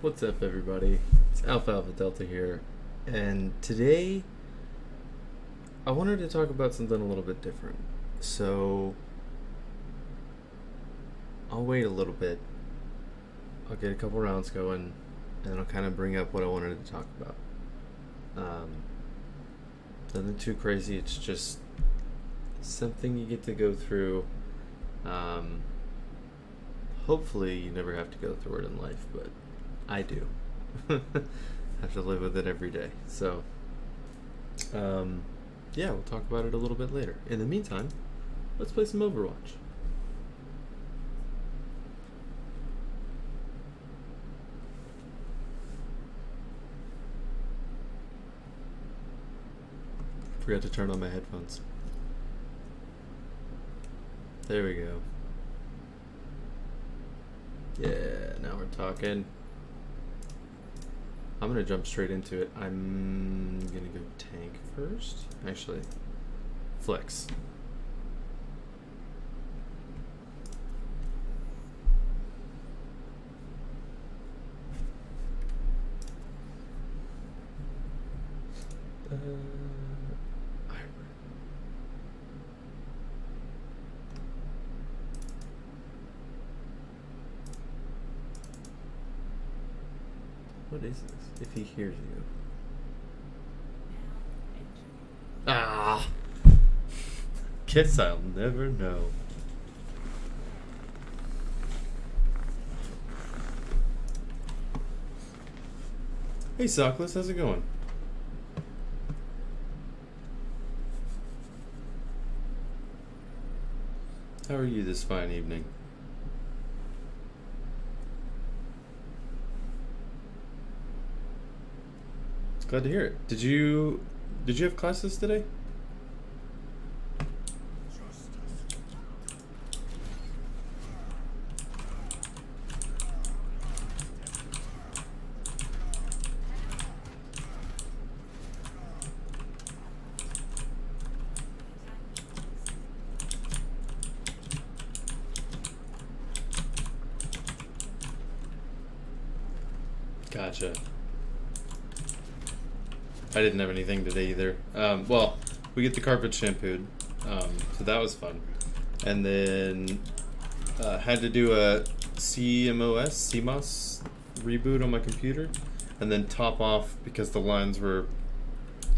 What's up, everybody? It's Alpha Alpha Delta here, and today I wanted to talk about something a little bit different. So I'll wait a little bit. I'll get a couple rounds going, and I'll kind of bring up what I wanted to talk about. Nothing too crazy. It's just something you get to go through. Hopefully, you never have to go through it in life, but I do. Have to live with it every day. So, yeah, we'll talk about it a little bit later. In the meantime, let's play some Overwatch. Forgot to turn on my headphones. There we go. Yeah, now we're talking. I'm gonna jump straight into it. I'm gonna go tank first. Actually, flex. What is this? If he hears you. Ah! Guess I'll never know. Hey Sockless, how's it going? How are you this fine evening? Glad to hear it. Did you have classes today? Gotcha. I didn't have anything today either. Well, we get the carpet shampooed, so that was fun. And then had to do a CMOS reboot on my computer, and then top off because the lines were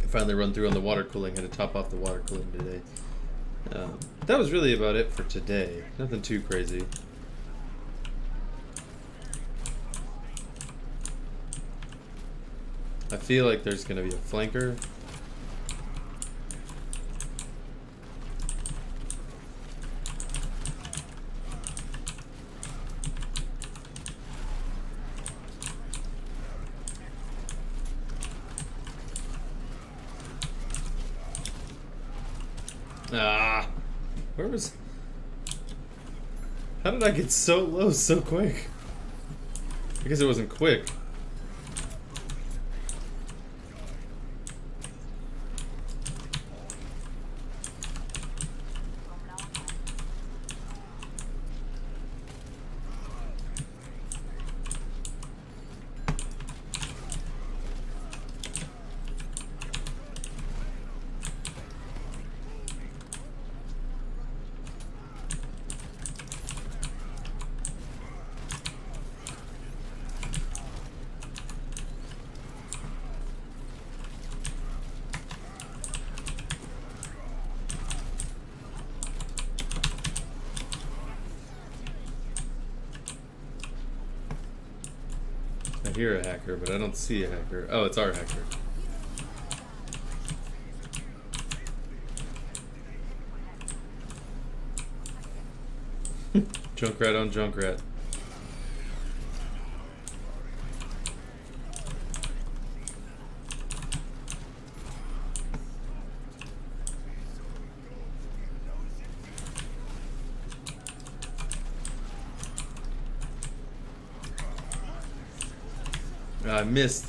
finally run through on the water cooling. Had to top off the water cooling today. That was really about it for today. Nothing too crazy. I feel like there's going to be a flanker. Ah! Where was... How did I get so low so quick? I guess it wasn't quick. I hear a hacker, but I don't see a hacker. Oh, it's our hacker. Junkrat on Junkrat. I missed.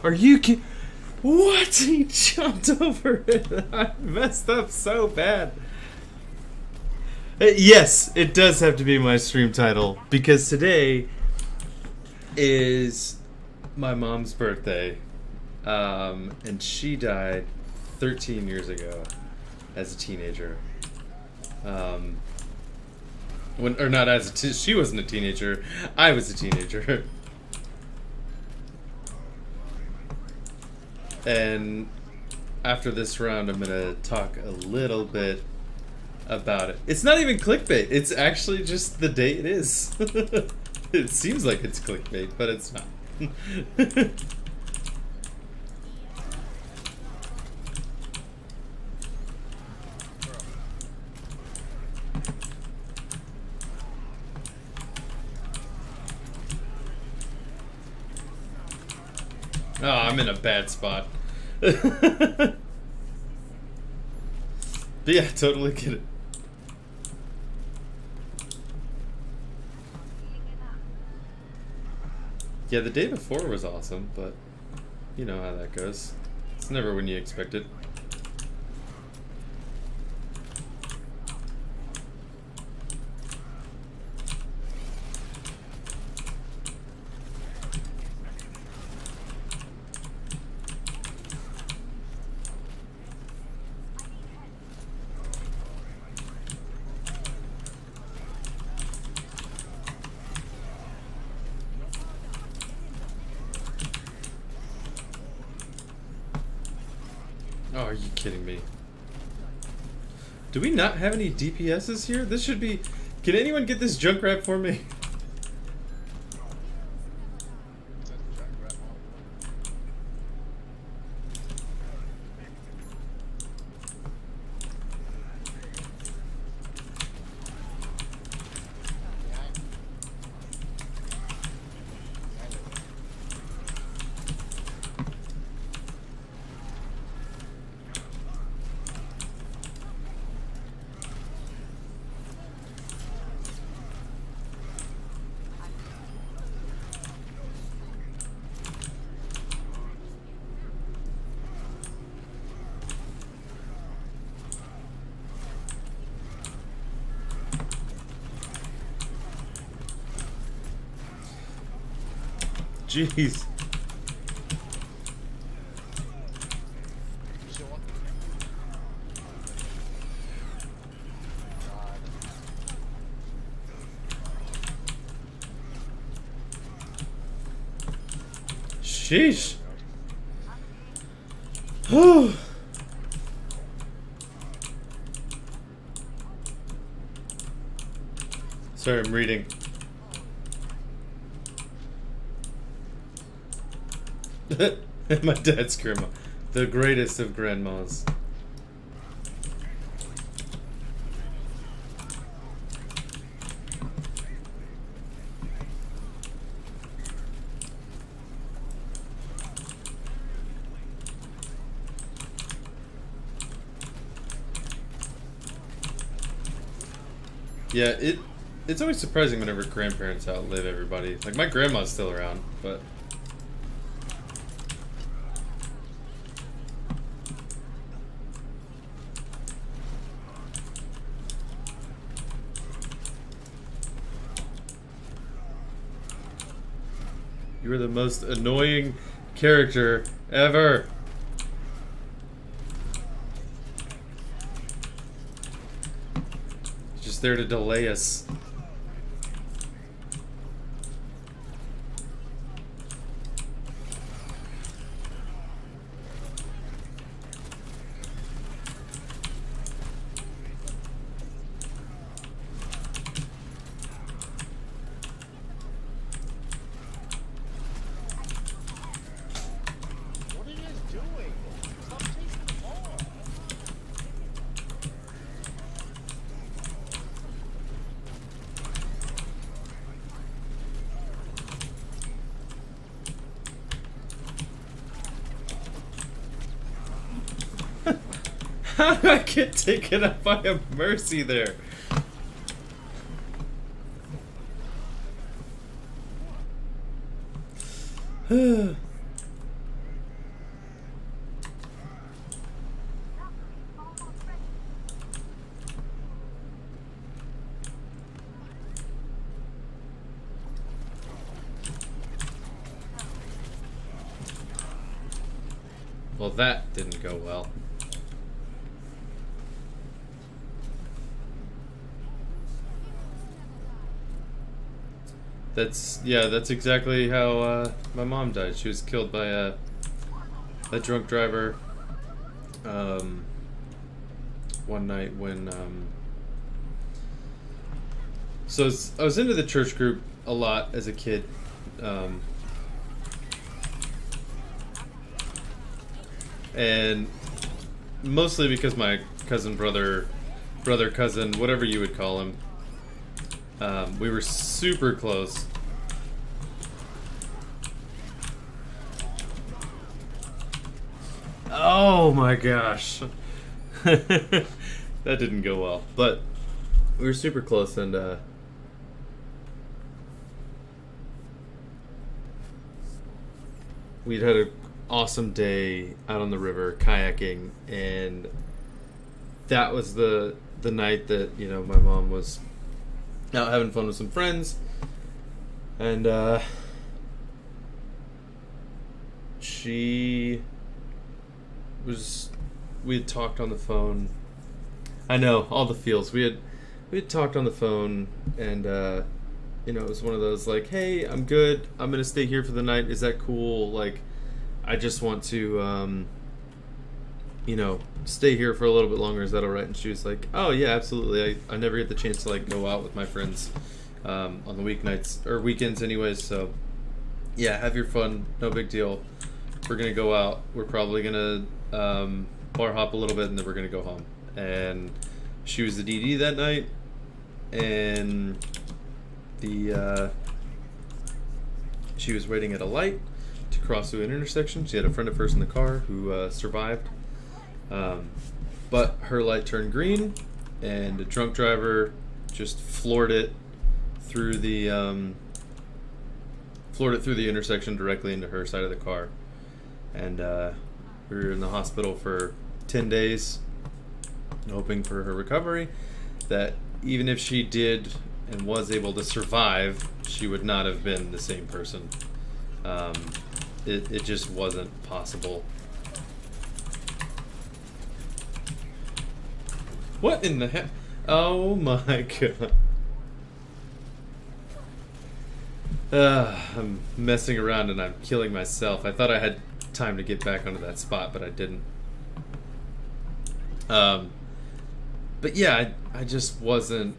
Are you kidding? What? He jumped over it. I messed up so bad. Yes, it does have to be my stream title because today is my mom's birthday, and she died 13 years ago as a teenager. When or not as she wasn't a teenager, I was a teenager, and after this round, I'm gonna talk a little bit about it. It's not even clickbait. It's actually just the day it is. It seems like it's clickbait, but it's not. Oh, I'm in a bad spot. But yeah, totally get it. Yeah, the day before was awesome, but you know how that goes. It's never when you expect it. Oh, are you kidding me? Do we not have any DPSs here? This should be... Can anyone get this Junkrat for me? Jeez. Sheesh. Sorry, I'm reading. My dad's grandma. The greatest of grandmas. Yeah, it's always surprising whenever grandparents outlive everybody. Like, my grandma's still around, but... You are the most annoying character ever. Just there to delay us. How did I get taken up by a Mercy there? Well, that didn't go well. That's exactly how my mom died. She was killed by a drunk driver one night when so I was into the church group a lot as a kid. And mostly because my brother, cousin, whatever you would call him, we were super close. Oh my gosh. That didn't go well. But we were super close, and we'd had an awesome day out on the river kayaking, and that was the night that, you know, my mom was out having fun with some friends, and we had talked on the phone. I know, all the feels. We had talked on the phone, and you know, it was one of those like, hey, I'm good, I'm gonna stay here for the night, is that cool? Like, I just want to you know, stay here for a little bit longer, is that alright? And she was like, oh yeah, absolutely. I never get the chance to like go out with my friends on the weeknights or weekends anyways, so yeah, have your fun, no big deal. We're gonna go out, we're probably gonna bar hop a little bit, and then we're gonna go home. And she was the DD that night, and she was waiting at a light to cross through an intersection. She had a friend of hers in the car who survived, but her light turned green, and a drunk driver just floored it through the intersection directly into her side of the car. And we were in the hospital for 10 days, hoping for her recovery. That even if she did and was able to survive, she would not have been the same person. It just wasn't possible. What in the heck? Oh my god. I'm messing around and I'm killing myself. I thought I had time to get back onto that spot, but I didn't. But yeah, I just wasn't.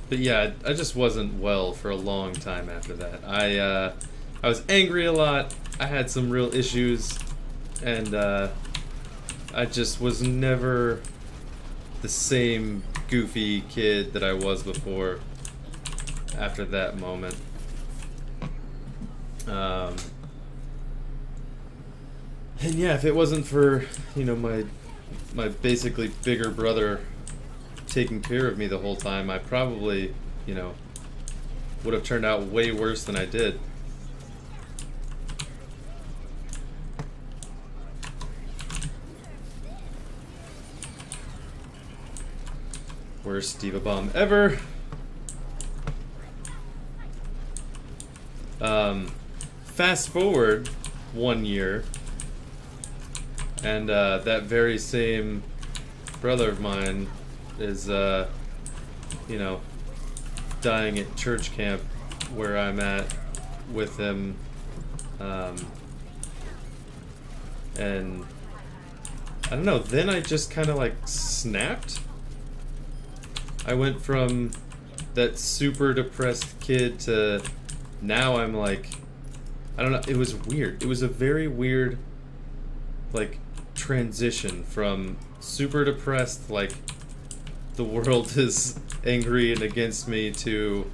But yeah, I just wasn't well for a long time after that. I was angry a lot. I had some real issues, and I just was never the same goofy kid that I was before after that moment. And yeah, if it wasn't for, you know, my basically bigger brother taking care of me the whole time, I probably, you know, would have turned out way worse than I did. Worst diva bomb ever. Fast forward 1 year, and that very same brother of mine is, you know, dying at church camp where I'm at with him, and I don't know, then I just kind of like snapped. I went from that super depressed kid to now I'm like, I don't know, it was weird. It was a very weird, like, transition from super depressed, like, the world is angry and against me, to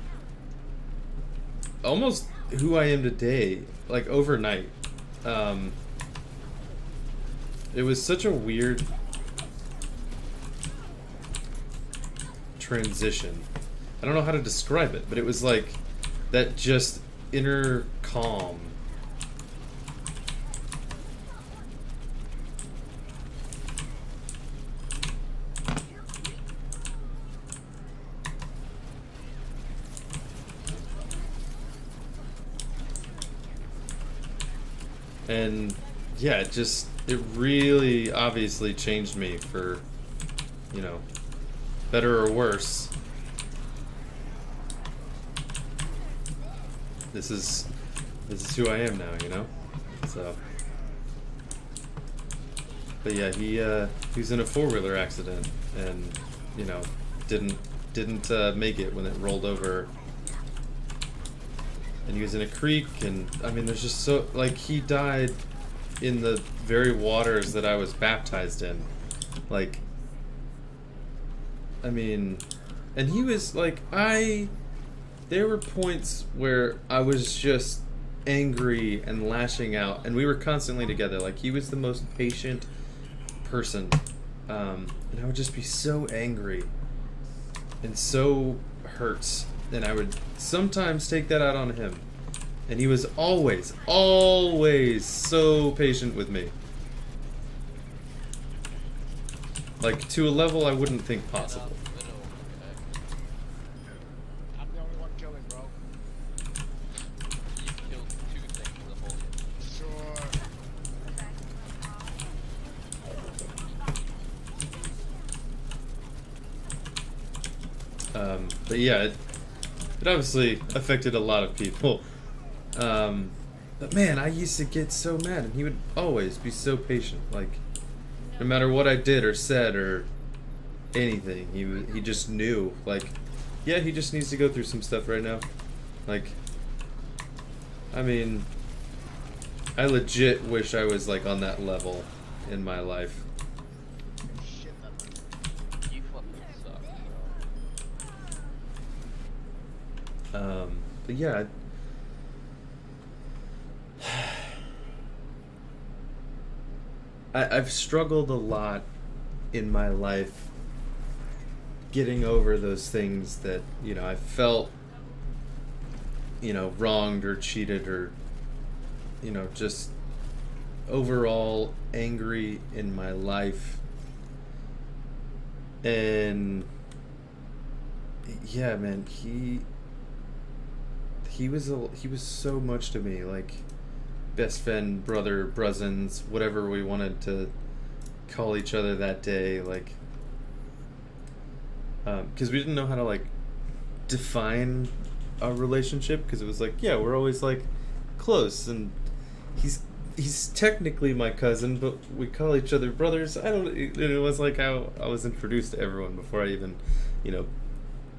almost who I am today, like, overnight. It was such a weird transition. I don't know how to describe it, but it was like that just inner calm And yeah, it really obviously changed me for, better or worse. This is who I am now, So, but yeah, he was in a 4-wheeler accident and didn't make it when it rolled over. And he was in a creek, and I mean, there's just he died in the very waters that I was baptized in. I mean, and he was there were points where I was just angry and lashing out, and we were constantly together. He was the most patient person, and I would just be so angry and so hurt, and I would sometimes take that out on him, and he was always so patient with me, to a level I wouldn't think possible. I'm the only one killing, bro. You killed 2 things the whole game. Sure. But yeah, it obviously affected a lot of people. But man, I used to get so mad, and he would always be so patient. No matter what I did or said or anything, he just knew. Yeah, he just needs to go through some stuff right now. I mean, I legit wish I was on that level in my life. Shit, You fucking suck, But yeah. I've struggled a lot in my life getting over those things that, I felt, wronged or cheated or, just overall angry in my life. And yeah, man, he was so much to me, best friend, brother, bruzins, whatever we wanted to call each other that day, because we didn't know how to define our relationship, because it was yeah, we're always close, and he's technically my cousin, but we call each other brothers. It was how I was introduced to everyone before I even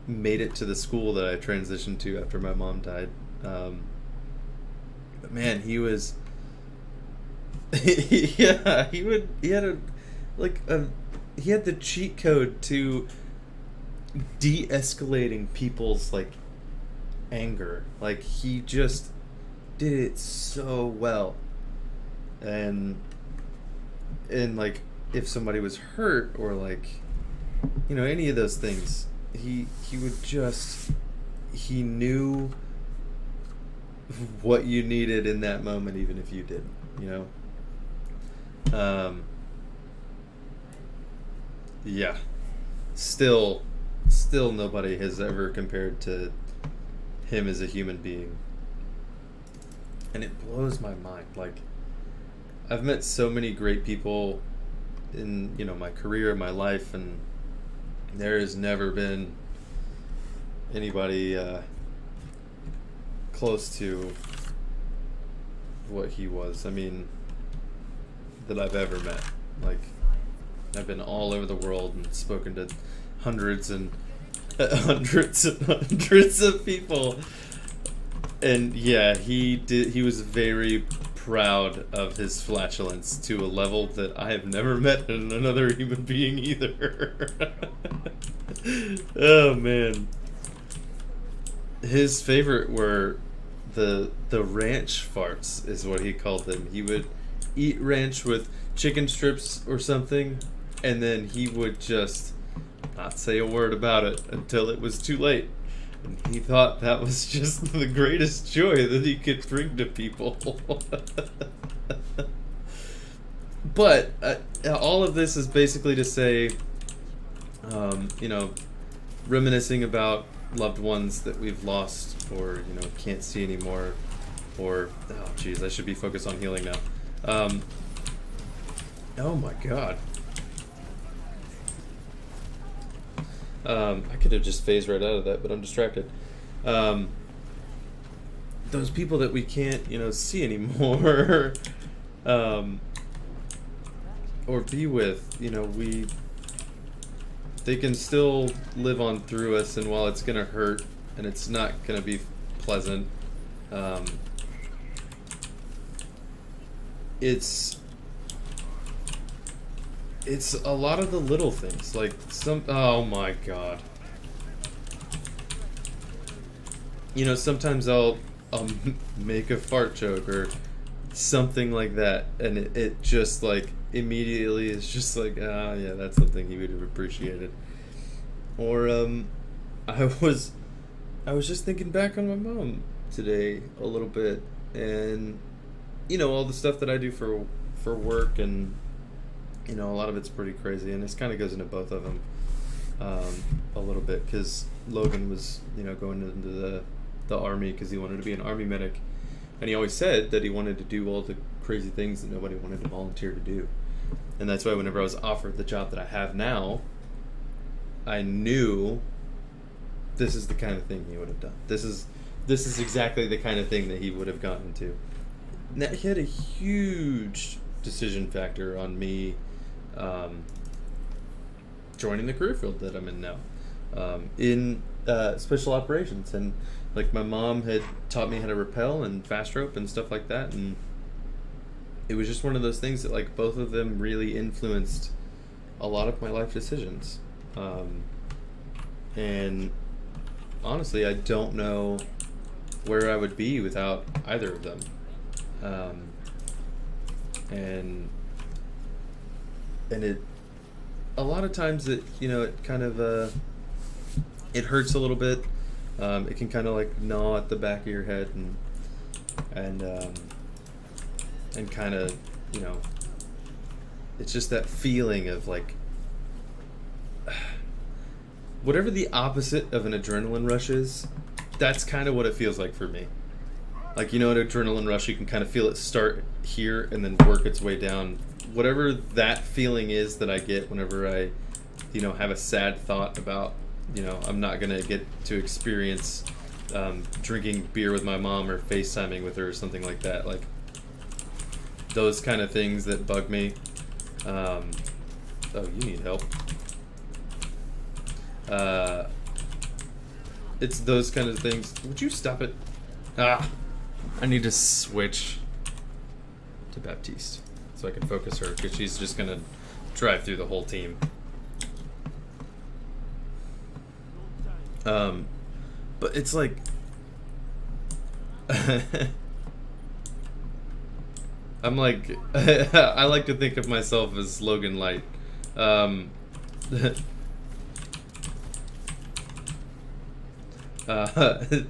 made it to the school that I transitioned to after my mom died. But man, he was yeah, he had the cheat code to de-escalating people's anger. He just did it so well. And if somebody was hurt or any of those things, he knew what you needed in that moment, even if you didn't, yeah, still nobody has ever compared to him as a human being, and it blows my mind. I've met so many great people in my career, my life, and there has never been anybody close to what he was. I mean, that I've ever met. I've been all over the world and spoken to hundreds and hundreds of people, and yeah, he was very proud of his flatulence to a level that I have never met in another human being either. Oh man, his favorite were the ranch farts, is what he called them. He would eat ranch with chicken strips or something, and then he would just not say a word about it until it was too late. And he thought that was just the greatest joy that he could bring to people. But all of this is basically to say, reminiscing about loved ones that we've lost or, can't see anymore. Or, oh geez, I should be focused on healing now. Oh my god. I could have just phased right out of that, but I'm distracted. Those people that we can't, see anymore, or be with, they can still live on through us, and while it's gonna hurt and it's not gonna be pleasant, it's a lot of the little things, like oh my god. Sometimes I'll make a fart joke or something like that, and it just like immediately is just like, yeah, that's something he would have appreciated. Or I was just thinking back on my mom today a little bit, and all the stuff that I do for work, and a lot of it's pretty crazy, and this kind of goes into both of them a little bit, because Logan was going into the army because he wanted to be an army medic, and he always said that he wanted to do all the crazy things that nobody wanted to volunteer to do. And that's why whenever I was offered the job that I have now, I knew this is the kind of thing he would have done. This is exactly the kind of thing that he would have gotten to. Now, he had a huge decision factor on me joining the career field that I'm in now, in special operations. And like, my mom had taught me how to rappel and fast rope and stuff like that, and it was just one of those things that, like, both of them really influenced a lot of my life decisions. And honestly, I don't know where I would be without either of them. And it, a lot of times it kind of it hurts a little bit. It can kind of like gnaw at the back of your head, and kind of, it's just that feeling of like, whatever the opposite of an adrenaline rush is, that's kind of what it feels like for me. Like, an adrenaline rush, you can kind of feel it start here and then work its way down. Whatever that feeling is that I get whenever I, have a sad thought about, I'm not going to get to experience drinking beer with my mom or FaceTiming with her or something like that. Like, those kind of things that bug me. Oh, you need help. It's those kind of things. Would you stop it? I need to switch to Baptiste so I can focus her, because she's just gonna drive through the whole team. But it's like, I'm like, I like to think of myself as Logan Light.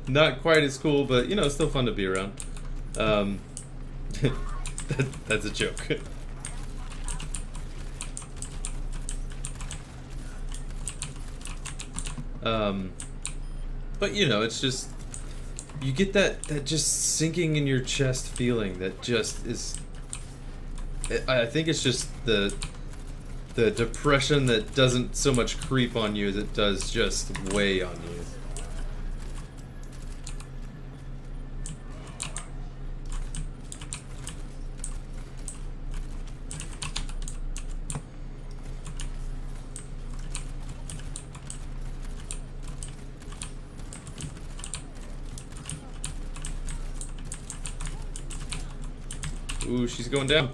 Not quite as cool, but still fun to be around. That's a joke. But it's just, you get that just sinking in your chest feeling that just is. I think it's just the depression that doesn't so much creep on you as it does just weigh on you. Ooh, she's going down.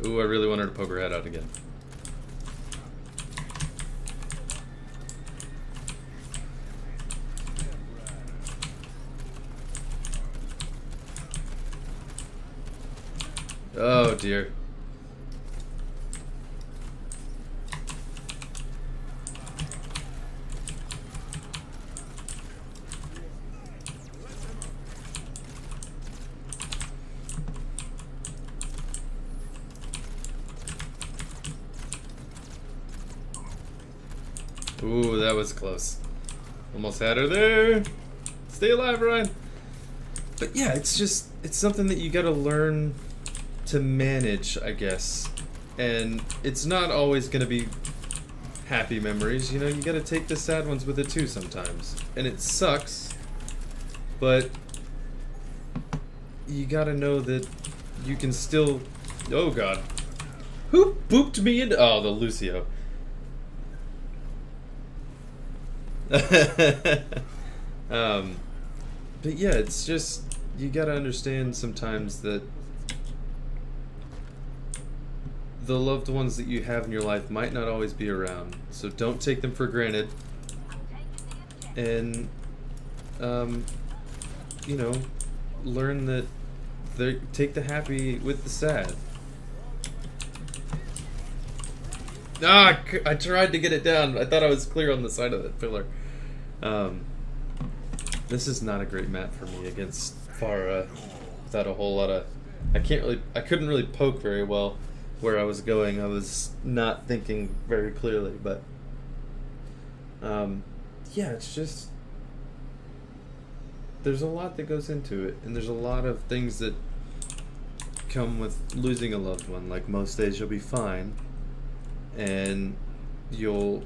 Ooh, I really want her to poke her head out again. Oh dear. Ooh, that was close. Almost had her there. Stay alive, Ryan. But yeah, it's something that you gotta learn to manage, I guess. And it's not always going to be happy memories. You know, you got to take the sad ones with it too sometimes. And it sucks, but you got to know that you can still... Oh, God. Who booped me into... Oh, the Lucio. But yeah, it's just... You got to understand sometimes that the loved ones that you have in your life might not always be around. So don't take them for granted. And, you know, learn that take the happy with the sad. Ah, I tried to get it down. I thought I was clear on the side of that pillar. This is not a great map for me against Pharah without a whole lot of... I couldn't really poke very well where I was going. I was not thinking very clearly, but yeah, it's just there's a lot that goes into it, and there's a lot of things that come with losing a loved one. Like, most days you'll be fine, and you'll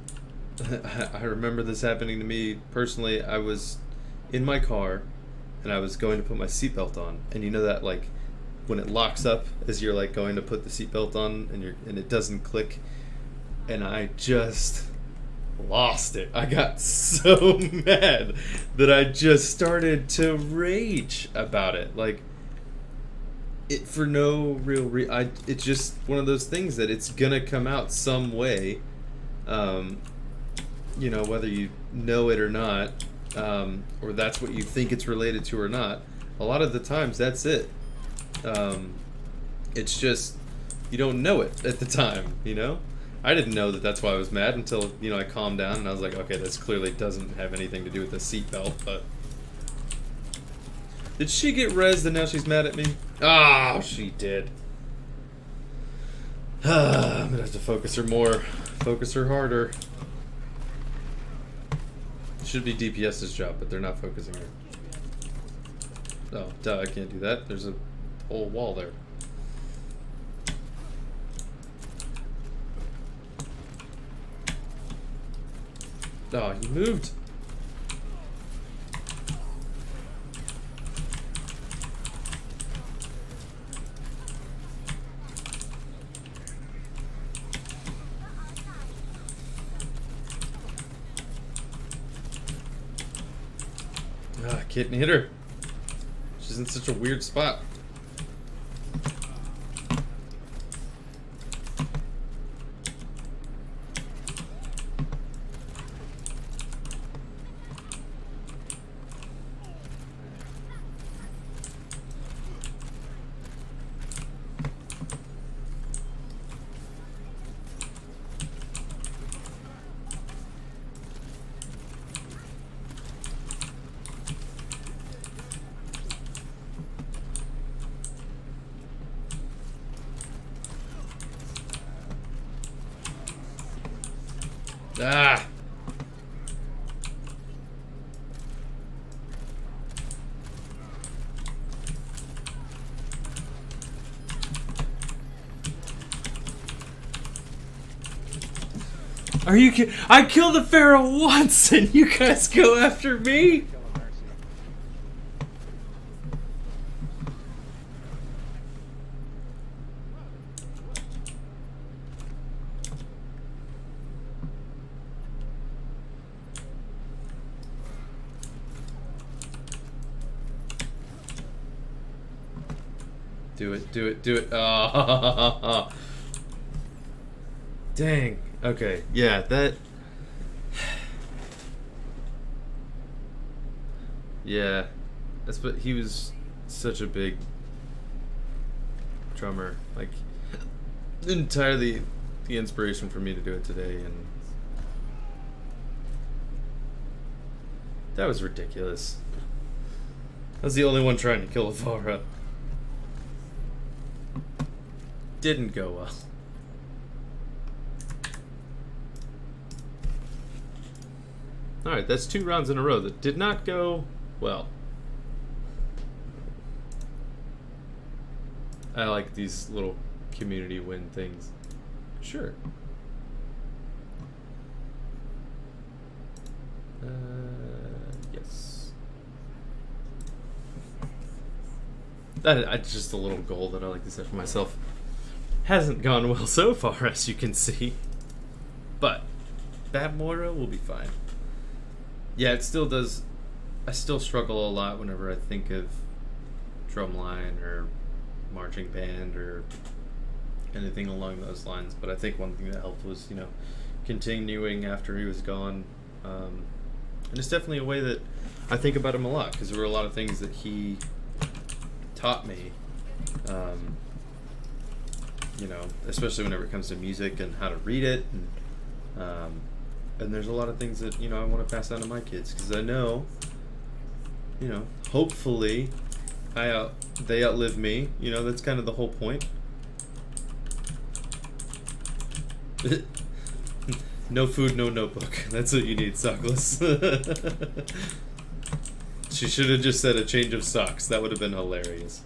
I remember this happening to me personally. I was in my car and I was going to put my seatbelt on, and you know that, like, when it locks up as you're like going to put the seatbelt on and it doesn't click, and I just lost it. I got so mad that I just started to rage about it. Like, it for no real it's just one of those things that it's gonna come out some way, you know, whether you know it or not, or that's what you think it's related to or not. A lot of the times that's it. It's just, you don't know it at the time, you know? I didn't know that that's why I was mad until, you know, I calmed down and I was like, okay, this clearly doesn't have anything to do with the seatbelt, but... Did she get rezzed and now she's mad at me? Ah, she did. I'm gonna have to focus her more. Focus her harder. It should be DPS's job, but they're not focusing her. Oh, duh, I can't do that. There's a whole wall there. Oh, you moved. Ah, I can't hit her. She's in such a weird spot. Ah! Are you I killed the Pharaoh once and you guys go after me? Do it, do it, do it. Oh. Dang. Okay, yeah, that... Yeah. That's what... He was such a big drummer. Like, entirely the inspiration for me to do it today, and... That was ridiculous. I was the only one trying to kill Avara. Didn't go well. Alright, that's 2 rounds in a row that did not go well. I like these little community win things. Sure. Yes. That's just a little goal that I like to set for myself. Hasn't gone well so far, as you can see. But Bad Mora will be fine. Yeah, it still does. I still struggle a lot whenever I think of drumline or marching band or anything along those lines. But I think one thing that helped was, continuing after he was gone. And it's definitely a way that I think about him a lot, because there were a lot of things that he taught me. Especially whenever it comes to music and how to read it, and there's a lot of things that I want to pass on to my kids, because I know, hopefully, they outlive me. That's kind of the whole point. No food, no notebook. That's what you need, Sockless. She should have just said a change of socks. That would have been hilarious.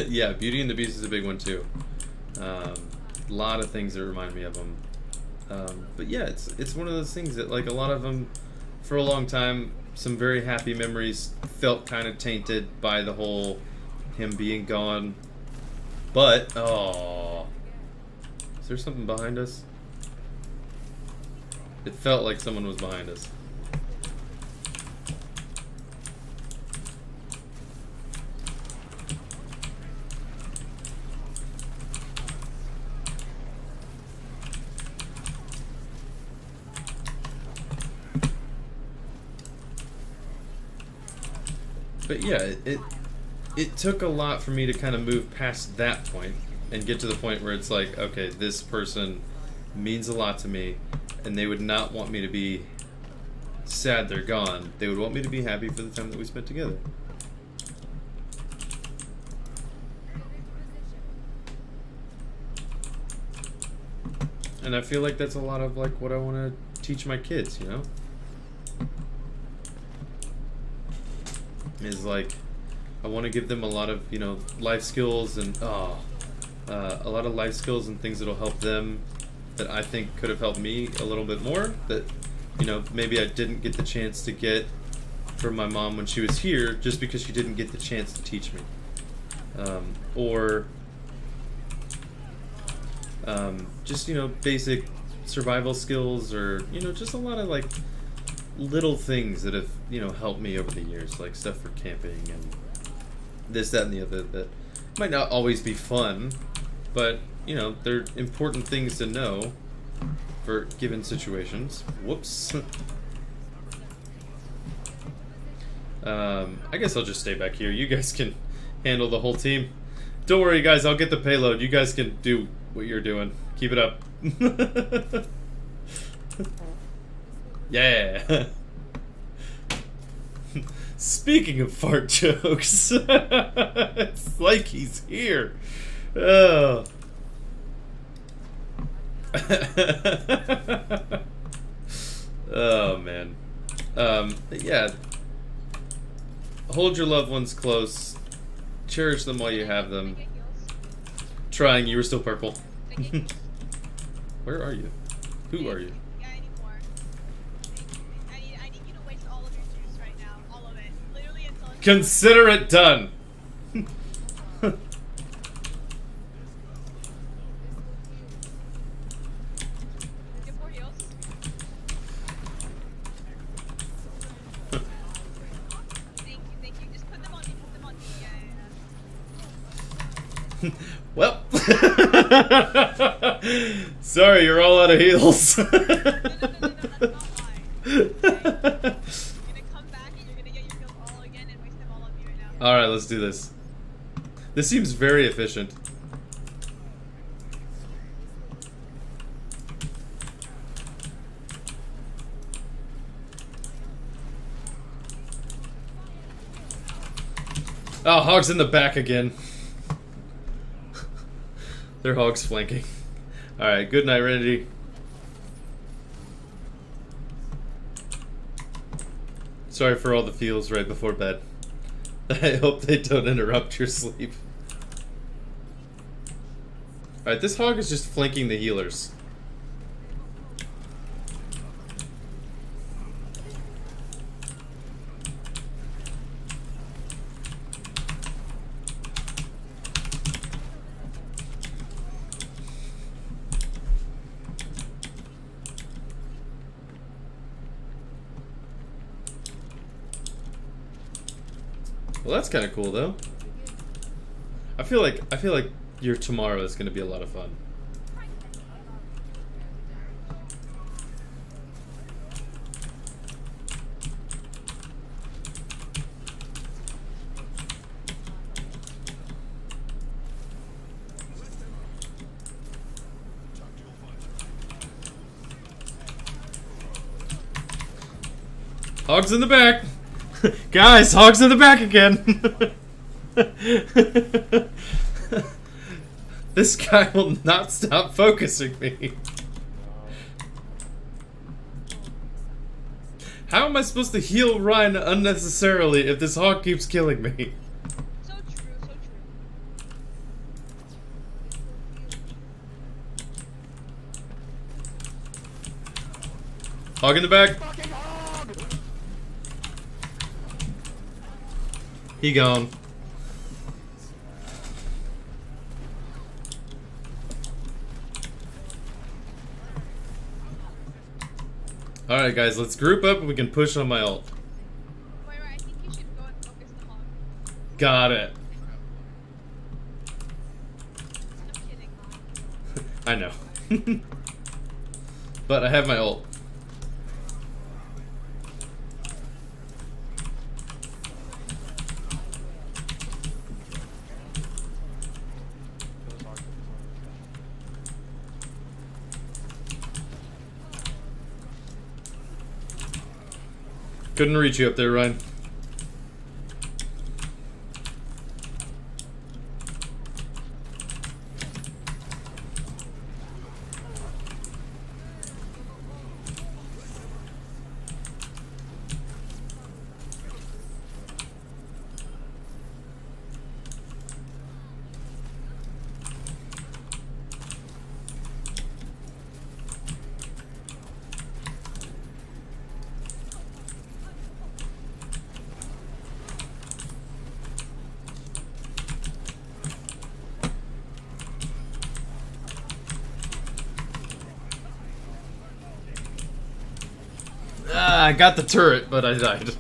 Yeah, Beauty and the Beast is a big one too. A lot of things that remind me of them. But yeah, it's one of those things that, like, a lot of them, for a long time, some very happy memories felt kind of tainted by the whole him being gone. But, is there something behind us? It felt like someone was behind us. But yeah, it took a lot for me to kind of move past that point and get to the point where it's like, okay, this person means a lot to me, and they would not want me to be sad they're gone. They would want me to be happy for the time that we spent together. And I feel like that's a lot of, like, what I want to teach my kids, is, like, I want to give them a lot of, life skills and a lot of life skills and things that'll help them, that I think could have helped me a little bit more, that maybe I didn't get the chance to get from my mom when she was here, just because she didn't get the chance to teach me, or just basic survival skills, or just a lot of, like, little things that have helped me over the years, like stuff for camping and this, that, and the other, that might not always be fun, but they're important things to know for given situations. Whoops. I guess I'll just stay back here. You guys can handle the whole team. Don't worry, guys, I'll get the payload. You guys can do what you're doing. Keep it up. Yeah. Speaking of fart jokes, it's like he's here. Oh. Oh man. Yeah. Hold your loved ones close. Cherish them while you have them. Trying. You were still purple. Where are you? Who are you? Yeah, I need more. I need you to waste all of your juice right now. All of it. Literally until it's Consider it done. Get more heals. Thank you. Just put them on me. Yeah. Well, sorry, you're all out of heals. No, that's not why. Okay? You're gonna come back and you're gonna get your heals all again and waste them all on me right now. Alright, let's do this. This seems very efficient. Oh, Hog's in the back again. They're Hogs flanking. Alright, good night, Randy. Sorry for all the feels right before bed. I hope they don't interrupt your sleep. Alright, this hog is just flanking the healers. Well, that's kind of cool, though. I feel like your tomorrow is going to be a lot of fun. Hogs in the back. Guys, hogs in the back again. This guy will not stop focusing me. How am I supposed to heal Ryan unnecessarily if this hog keeps killing me? So true, so true. Hog in the back. Fucking hog! He gone. Alright guys, let's group up and we can push on my ult. Moira, I think you should go and focus the hog. Got it. I'm kidding. I know. But I have my ult. Couldn't reach you up there, Ryan. I got the turret, but I died.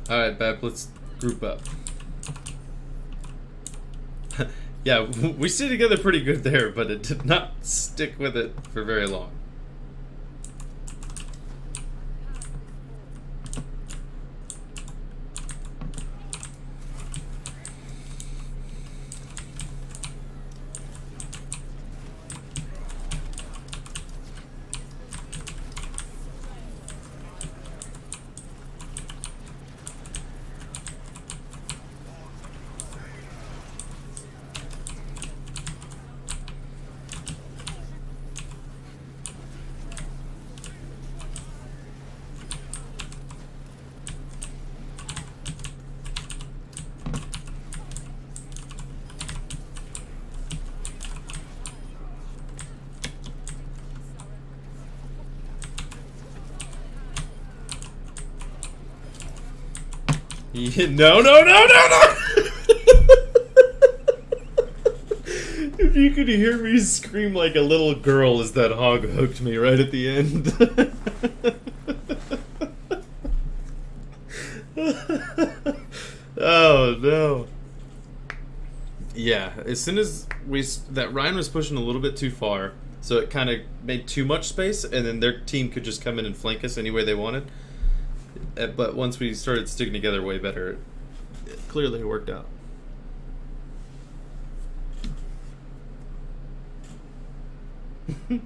Alright, Bap, let's group up. Yeah, we stayed together pretty good there, but it did not stick with it for very long. No, no, no, no, no! If you could hear me scream like a little girl as that hog hooked me right at the end. Oh, no. Yeah, as soon as that Ryan was pushing a little bit too far, so it kind of made too much space, and then their team could just come in and flank us any way they wanted. But once we started sticking together way better, it clearly worked out. And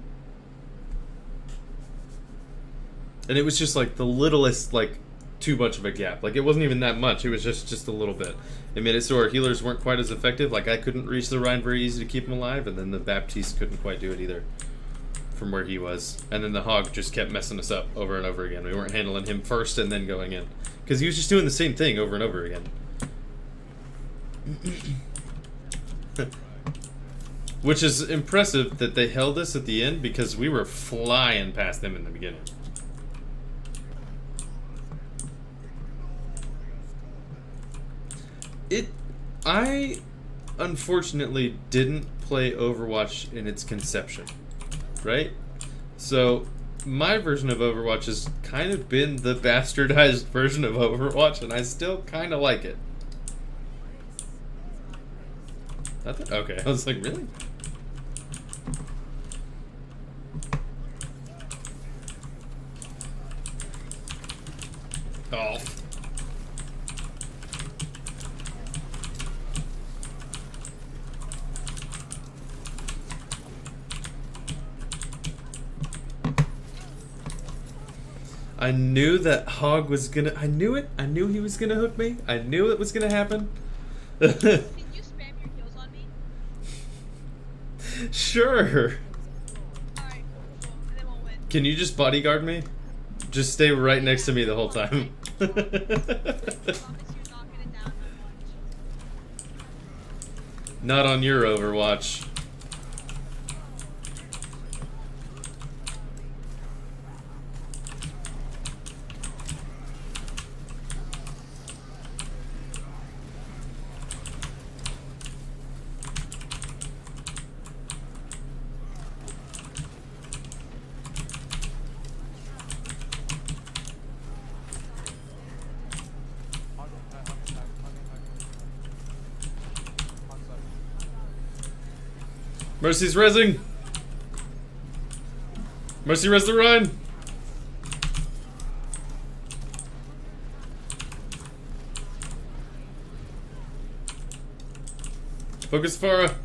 it was just like the littlest, like, too much of a gap. Like, it wasn't even that much. It was just a little bit. It made it so our healers weren't quite as effective. Like, I couldn't reach the Rhine very easy to keep him alive, and then the Baptiste couldn't quite do it either. from where he was, and then the hog just kept messing us up over and over again. We weren't handling him first and then going in, because he was just doing the same thing over and over again. Which is impressive that they held us at the end, because we were flying past them in the beginning. I unfortunately didn't play Overwatch in its conception, right? So my version of Overwatch has kind of been the bastardized version of Overwatch, and I still kind of like it. Okay, I was like, really? Oh. I knew that Hog was gonna. I knew it. I knew he was gonna hook me. I knew it was gonna happen. Can you spam your heals on me? Sure. Alright, cool. And then we'll win. Can you just bodyguard me? Just stay right next to me the whole time. I promise you're not gonna down my watch. Not on your Overwatch. Mercy's rezzing. Mercy res the Rhine. Focus Farah.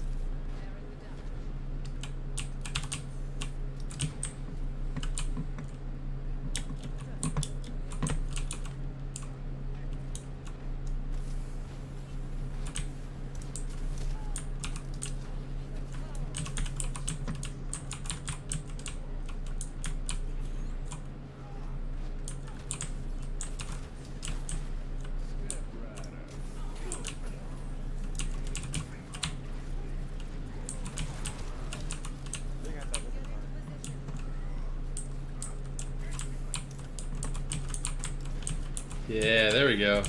Yeah, there we go.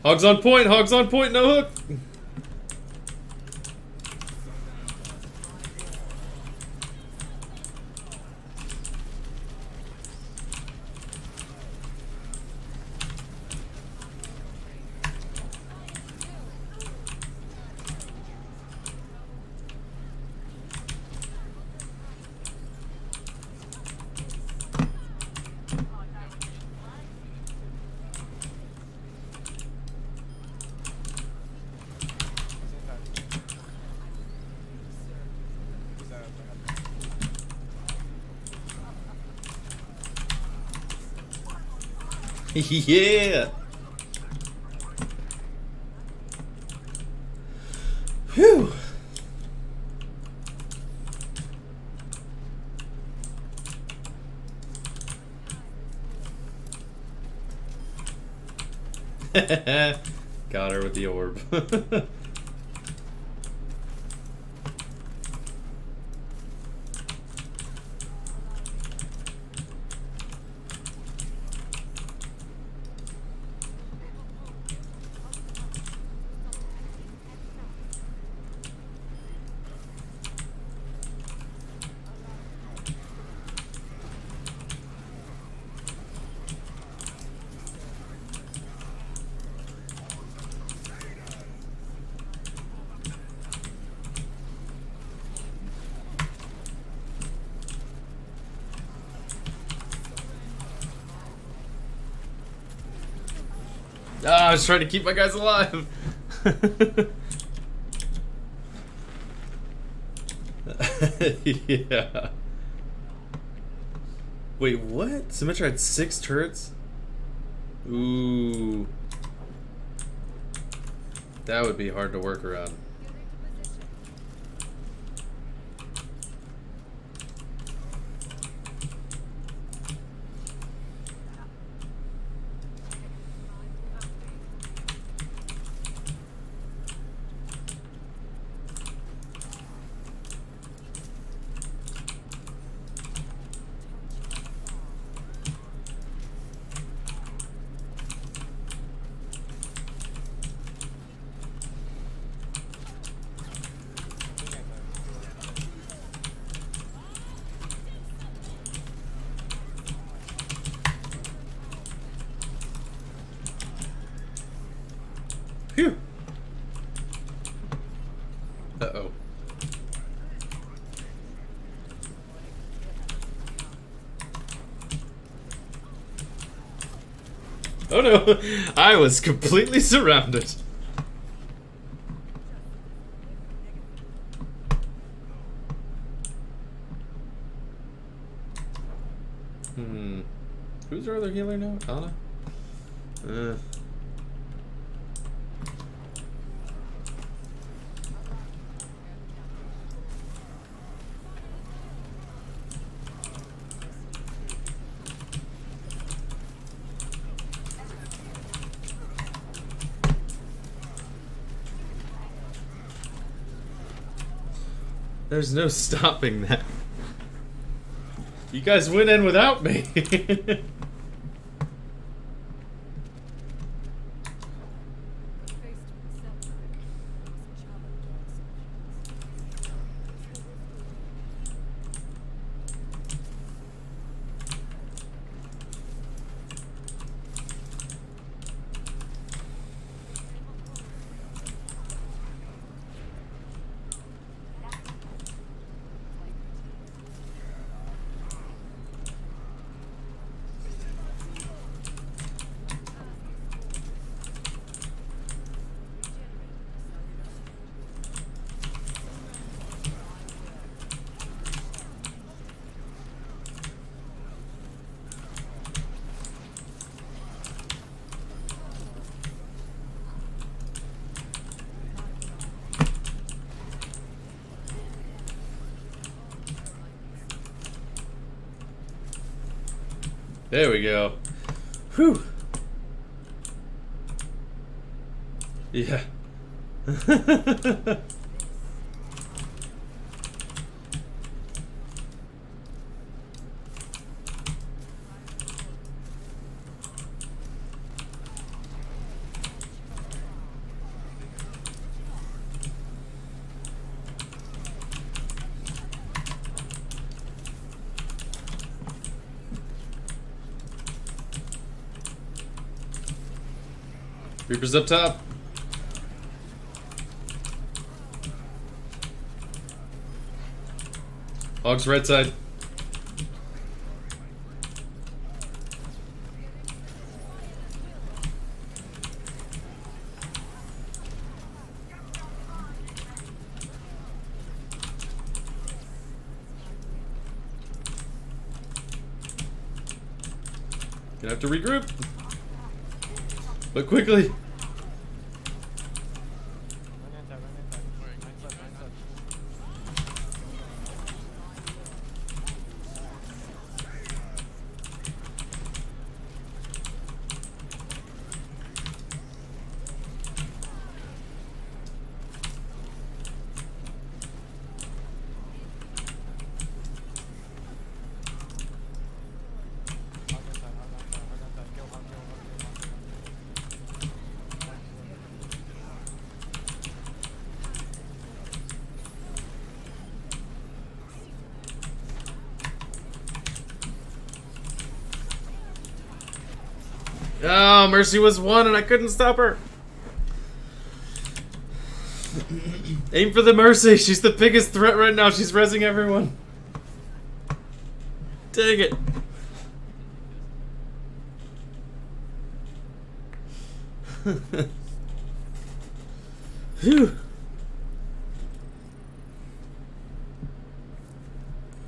Hogs on point, no hook. Yeah. Whew. Got her with the orb. I was trying to keep my guys alive. Yeah. Wait, what? Symmetra had 6 turrets? Ooh. That would be hard to work around. Phew. Uh-oh. Oh no! I was completely surrounded. Who's our other healer now? Anna? There's no stopping that. You guys went in without me. There we go. Whew. Yeah. Reaper's up top. Hog's right side. Gonna have to regroup. But quickly. Oh, Mercy was one and I couldn't stop her. Aim for the Mercy. She's the biggest threat right now. She's rezzing everyone. Dang it. Phew.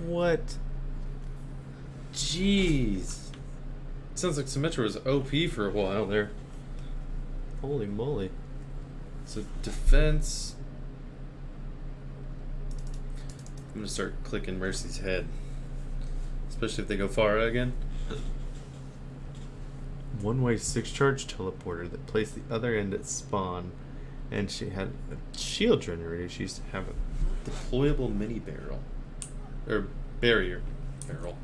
What? Jeez. Sounds like Symmetra was OP for a while there. Holy moly. So defense. I'm gonna start clicking Mercy's head. Especially if they go far again. One-way 6-charge teleporter that placed the other end at spawn. And she had a shield generator. She used to have a deployable mini barrel. Or barrier barrel.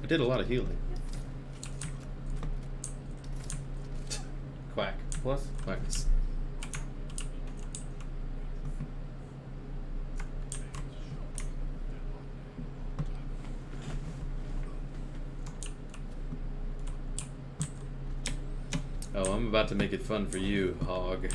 I did a lot of healing. Quack. Plus? Minus. Oh, I'm about to make it fun for you, hog.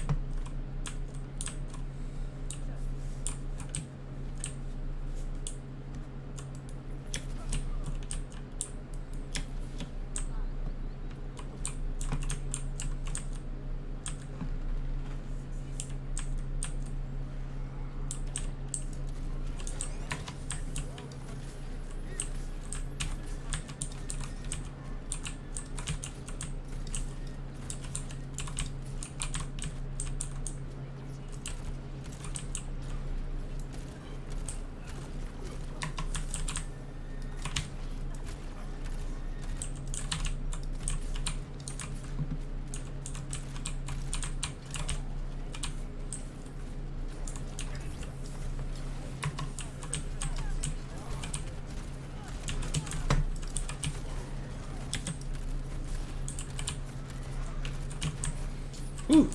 Whew.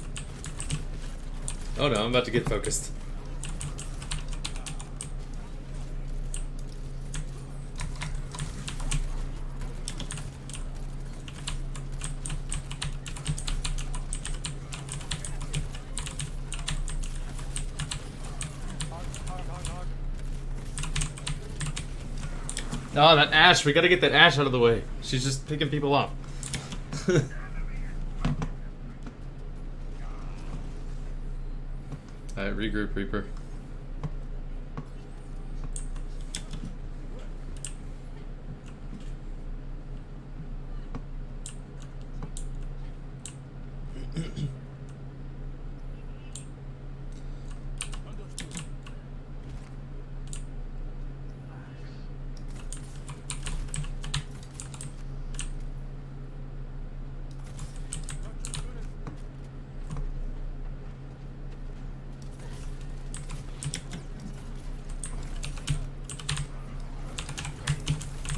Oh no, I'm about to get focused. Oh, that Ashe. We gotta get that Ashe out of the way. She's just picking people off. Alright, regroup, Reaper.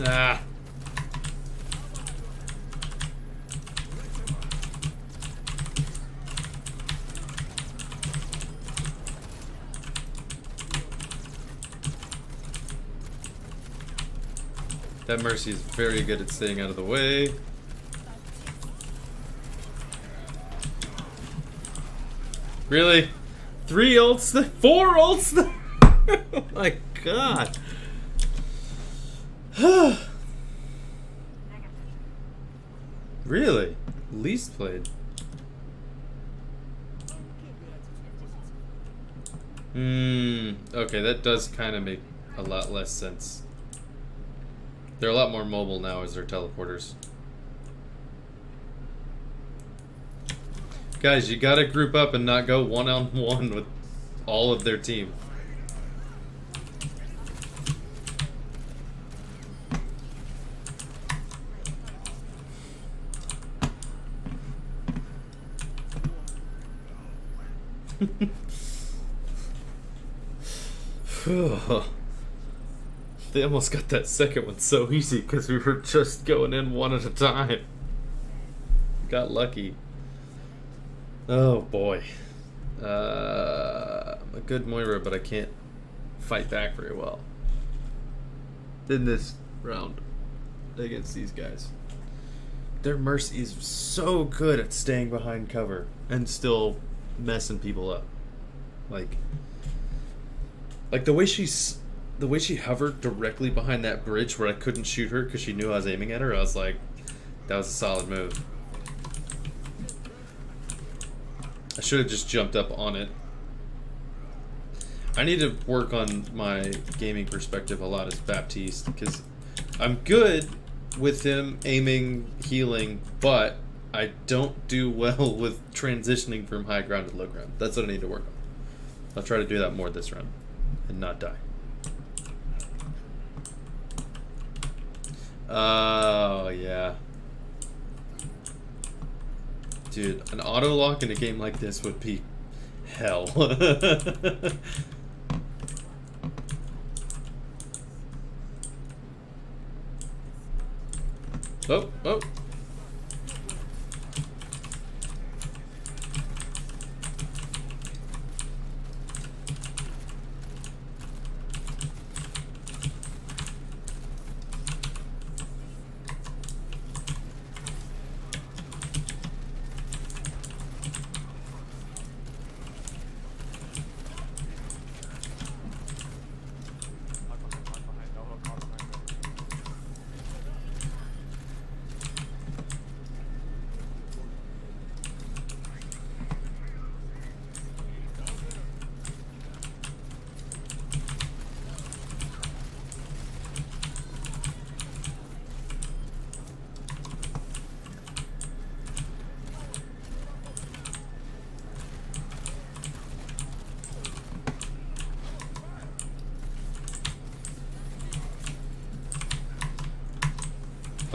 Ah. That Mercy is very good at staying out of the way. Really? 3 ults? 4 ults? Oh my god. Really? Least played. Okay, that does kind of make a lot less sense. They're a lot more mobile now as they're teleporters. Guys, you gotta group up and not go one-on-one with all of their team. They almost got that second one so easy because we were just going in one at a time. Got lucky. Oh boy. I'm a good Moira, but I can't fight back very well in this round against these guys. Their Mercy is so good at staying behind cover and still messing people up. Like the way she hovered directly behind that bridge where I couldn't shoot her because she knew I was aiming at her. I was like, that was a solid move. I should have just jumped up on it. I need to work on my gaming perspective a lot as Baptiste because I'm good with him aiming, healing, but I don't do well with transitioning from high ground to low ground. That's what I need to work on. I'll try to do that more this round and not die. Oh, yeah. Dude, an auto lock in a game like this would be hell. Oh, oh.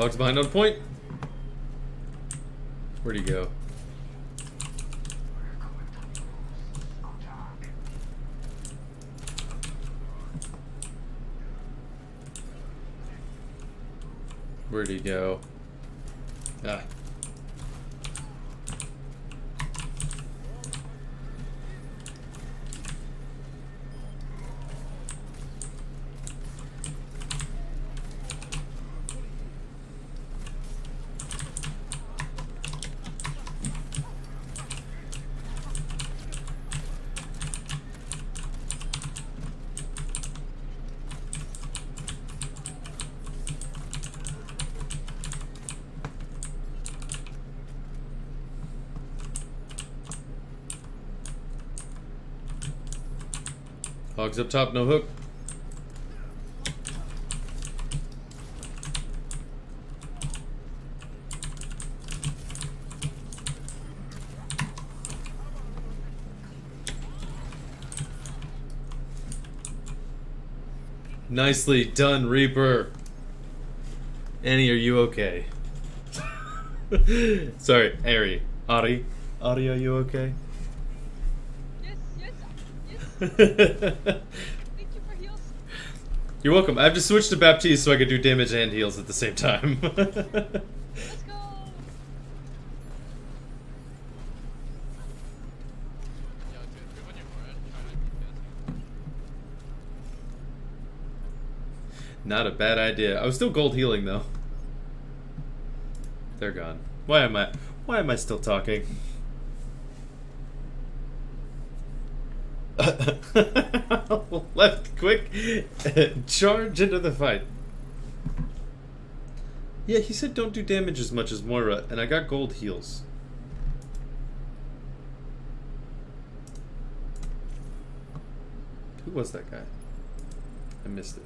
Hog's behind on point. Where'd he go? Where'd he go? Ah. Hogs up top, no hook. Nicely done, Reaper. Annie, are you okay? Sorry, Ari, are you okay? Yes, yes, yes. Thank you for heals. You're welcome. I have to switch to Baptiste so I can do damage and heals at the same time. Let's go. Yo, dude, if when you're bored, try not to be pissed. Not a bad idea. I was still gold healing though. They're gone. Why am I still talking? Left quick, charge into the fight. Yeah, he said don't do damage as much as Moira, and I got gold heals. Who was that guy? I missed it.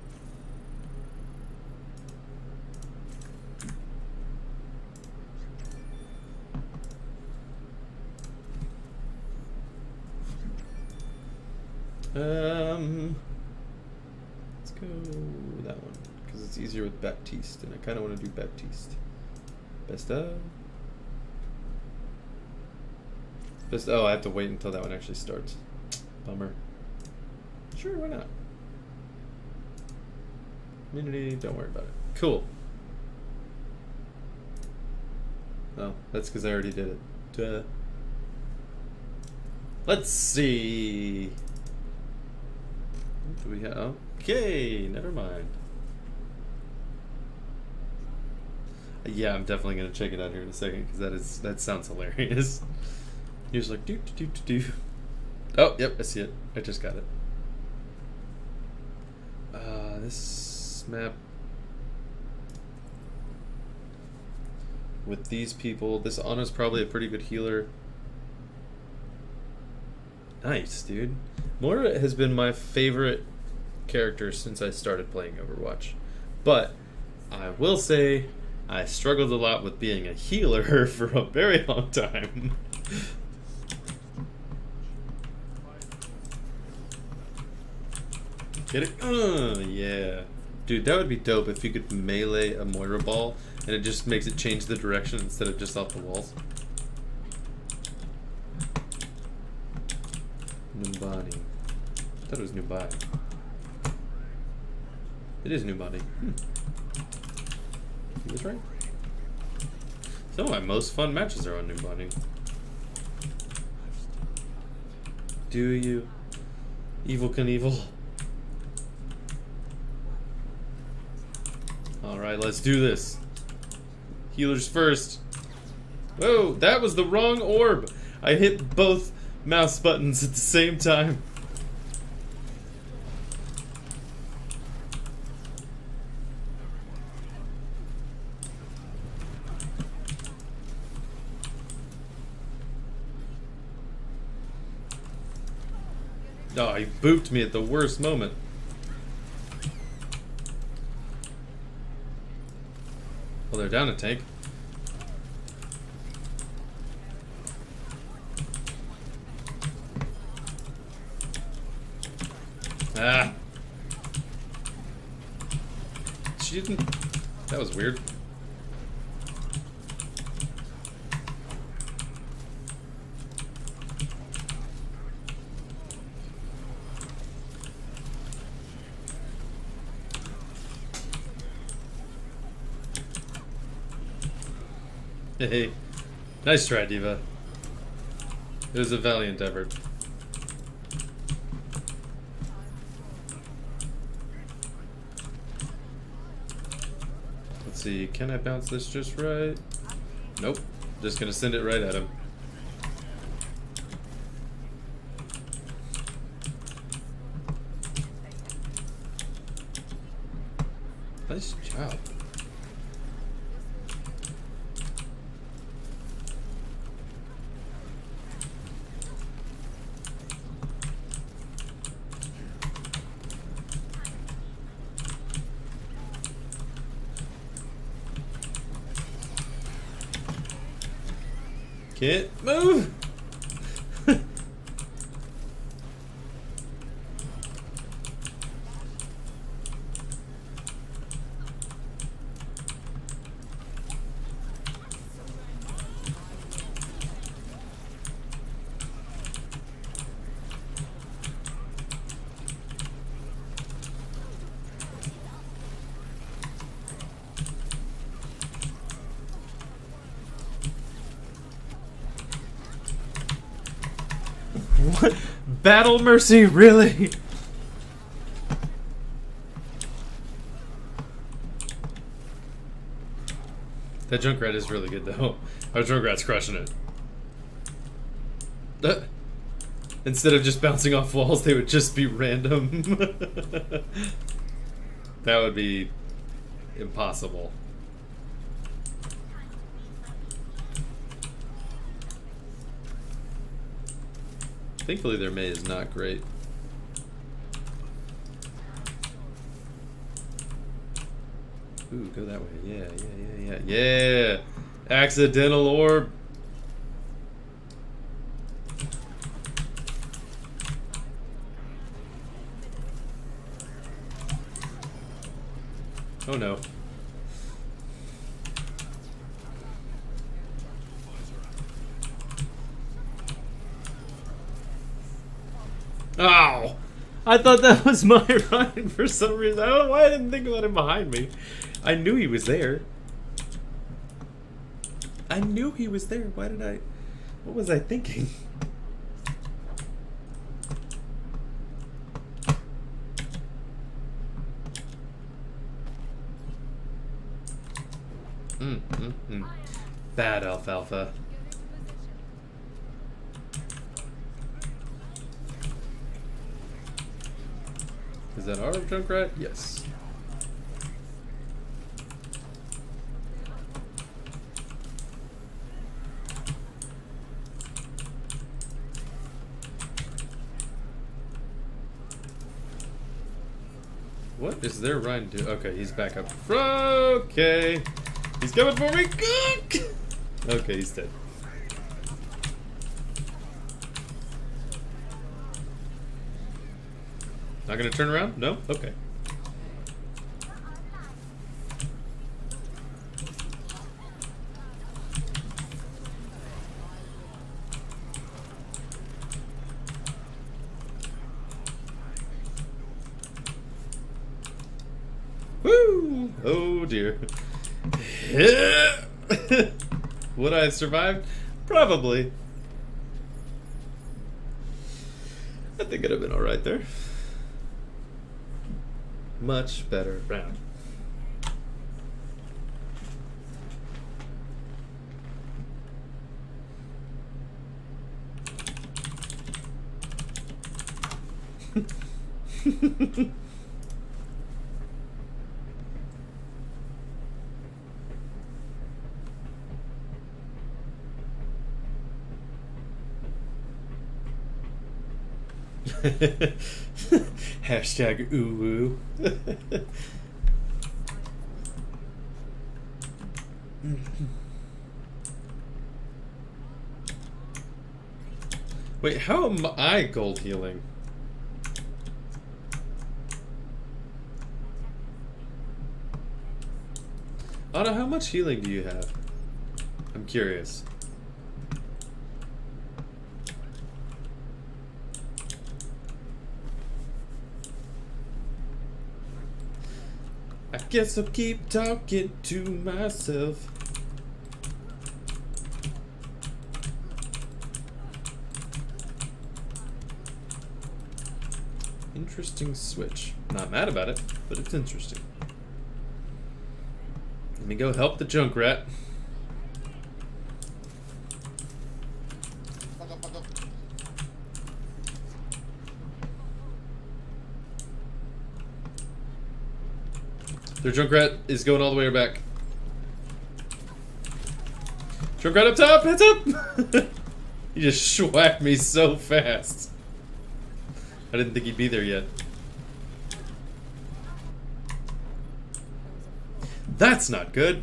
Let's go with that one because it's easier with Baptiste, and I kind of want to do Baptiste. Best of. Best. Oh, I have to wait until that one actually starts. Bummer. Sure, why not? Community, don't worry about it. Cool. Oh, that's because I already did it. Duh. Let's see. What do we have? Okay, never mind. Yeah, I'm definitely gonna check it out here in a second because that sounds hilarious. You're just like do do do do. Oh, yep, I see it. I just got it. This map with these people. This Ana's probably a pretty good healer. Nice, dude. Moira has been my favorite character since I started playing Overwatch. But I will say I struggled a lot with being a healer for a very long time. Get it? Yeah. Dude, that would be dope if you could melee a Moira ball and it just makes it change the direction instead of just off the walls. Numbani. I thought it was Nubai. It is Numbani. He was right. Some of my most fun matches are on Numbani. Do you? Evil Knievel. Alright, let's do this. Healers first. Whoa, that was the wrong orb. I hit both mouse buttons at the same time. Oh, he booped me at the worst moment. Well, they're down a tank. Ah. She didn't... That was weird. Hey, nice try, Diva. It was a valiant effort. Let's see, can I bounce this just right? Nope. Just gonna send it right at him. Nice job. Can't move. What? Battle Mercy, really? That Junkrat is really good though. Our Junkrat's crushing it. Instead of just bouncing off walls, they would just be random. That would be impossible. Thankfully their Mei is not great. Ooh, go that way. Yeah. Accidental orb. Oh no. Ow! I thought that was my Ryan for some reason. I don't know why I didn't think about him behind me. I knew he was there. I knew he was there. Why did I... What was I thinking? Bad alfalfa. Is that our Junkrat? Yes. What is their Ryan do? Okay, he's back up. Okay. He's coming for me. Okay, he's dead. Not gonna turn around? No? Okay. Woo! Oh dear. Would I have survived? Probably. I think it'd have been alright there. Much better round. Hashtag ooh woo. Wait, how am I gold healing? Anna, how much healing do you have? I'm curious. I guess I'll keep talking to myself. Interesting switch. Not mad about it, but it's interesting. Let me go help the Junkrat. Back up, back up. Their Junkrat is going all the way back. Junkrat up top, heads up! He just schwacked me so fast. I didn't think he'd be there yet. That's not good.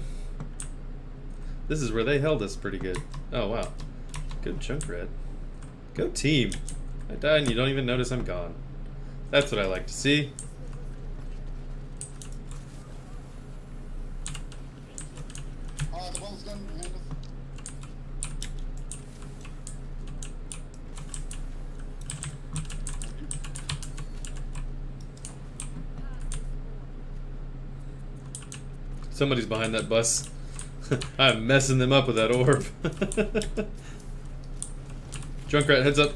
This is where they held us pretty good. Oh, wow. Good Junkrat. Go team. I died and you don't even notice I'm gone. That's what I like to see. The ball's done behind us. Somebody's behind that bus. I'm messing them up with that orb. Junkrat, heads up.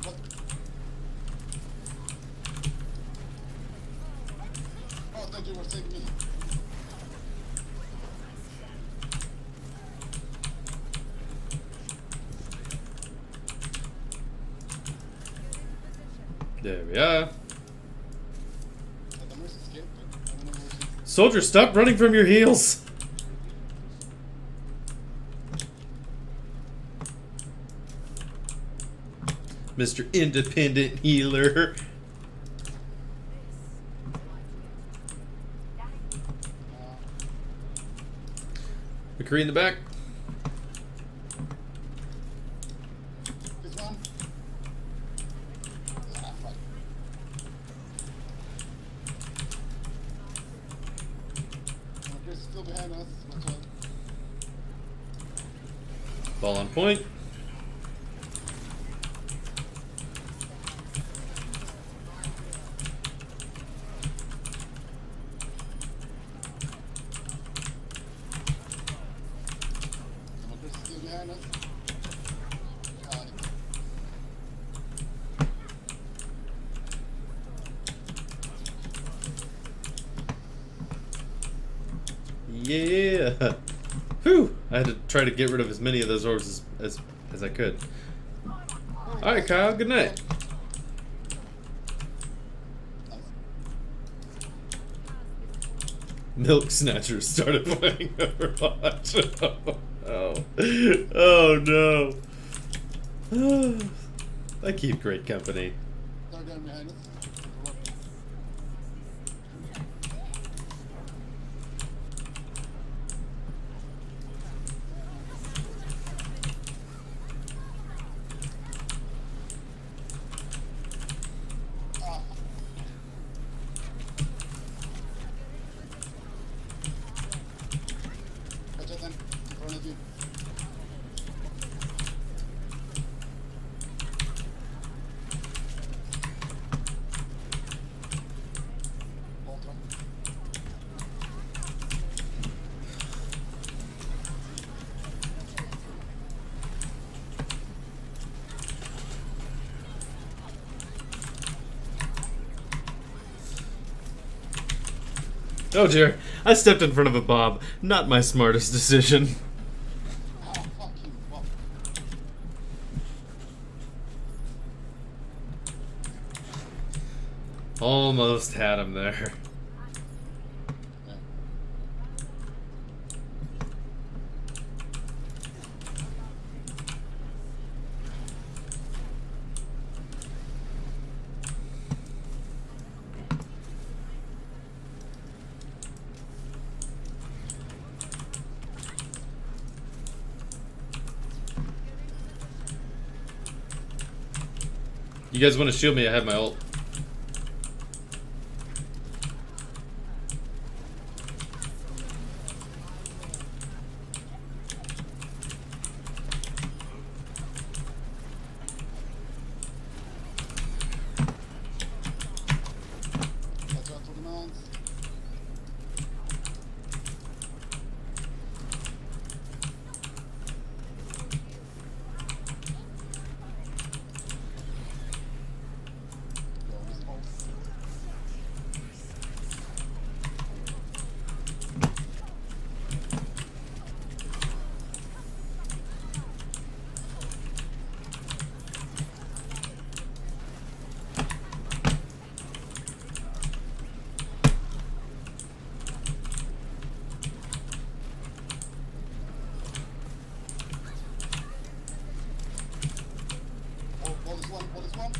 What? Oh, thank you for saving me. There we are. The nurse escaped, but I don't know where she is. Soldier, stop running from your heels. Mr. Independent Healer. McCree in the back. This one. Ah, fuck. Chris is still behind us. Watch out. Ball on point. Chris is still behind us. Ah, Yeah. Whew. I had to try to get rid of as many of those orbs as I could. Alright, Kyle, good night. Milk Snatchers started playing Overwatch. Oh. Oh no. I keep great company. third down behind us. Ah. Watch out then. In front of you. Ultra. Oh dear. I stepped in front of a Bob. Not my smartest decision. Ah, fuck you. Well, Almost had him there. yeah. You guys want to shield me? I have my ult. Watch out for the mounts. What is one?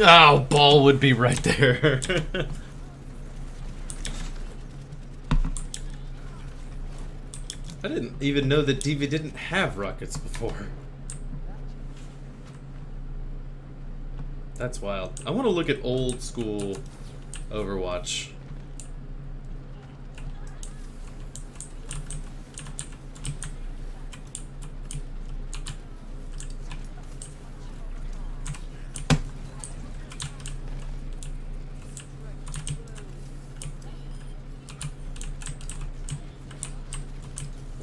Oh, ball would be right there. I didn't even know that Diva didn't have rockets before. That's wild. I want to look at old school Overwatch.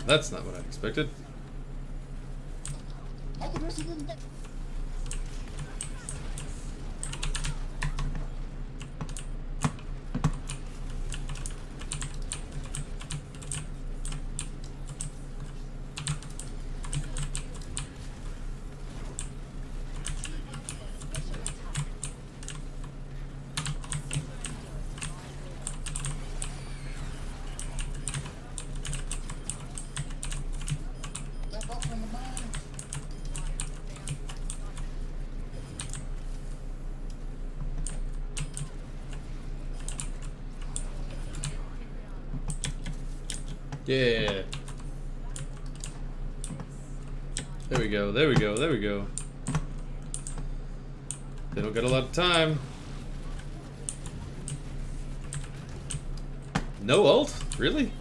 That's not what I expected. How the person didn't die? Step up from the mine. Yeah. There we go, there we go, there we go. They don't got a lot of time. No ult? Really?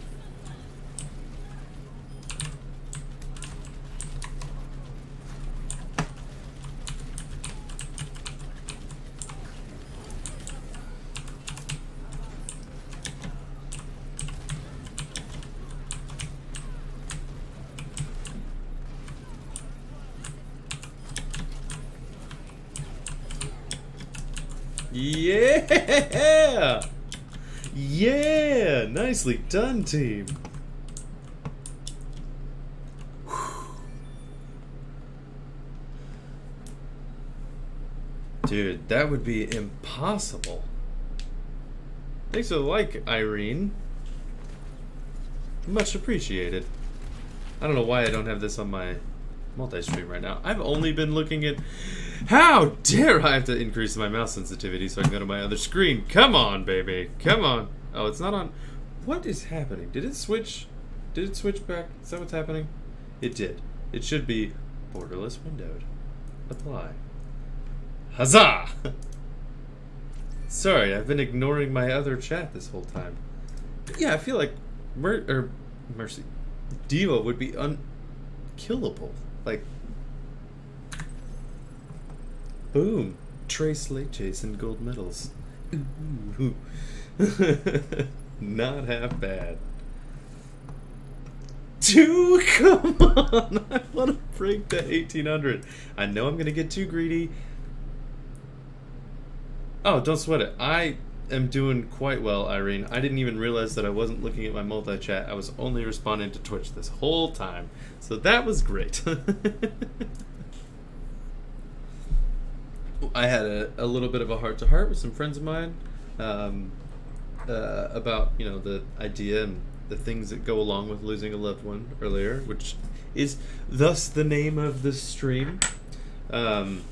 Yeah! Yeah! Nicely done, team. Dude, that would be impossible. Thanks for the like, Irene. Much appreciated. I don't know why I don't have this on my multi-stream right now. I've only been looking at... How dare I have to increase my mouse sensitivity so I can go to my other screen? Come on, baby. Come on. Oh, it's not on... What is happening? Did it switch? Did it switch back? Is that what's happening? It did. It should be borderless windowed. Apply. Huzzah! Sorry, I've been ignoring my other chat this whole time. But yeah, I feel like Mercy. Diva would be unkillable. Like, boom. Trace Leches and gold medals. Ooh. Not half bad. Dude, come on. I want to break that 1800. I know I'm going to get too greedy. Oh, don't sweat it. I am doing quite well, Irene. I didn't even realize that I wasn't looking at my multi-chat. I was only responding to Twitch this whole time. So that was great. I had a little bit of a heart-to-heart with some friends of mine about, you know, the idea and the things that go along with losing a loved one earlier, which is thus the name of the stream. And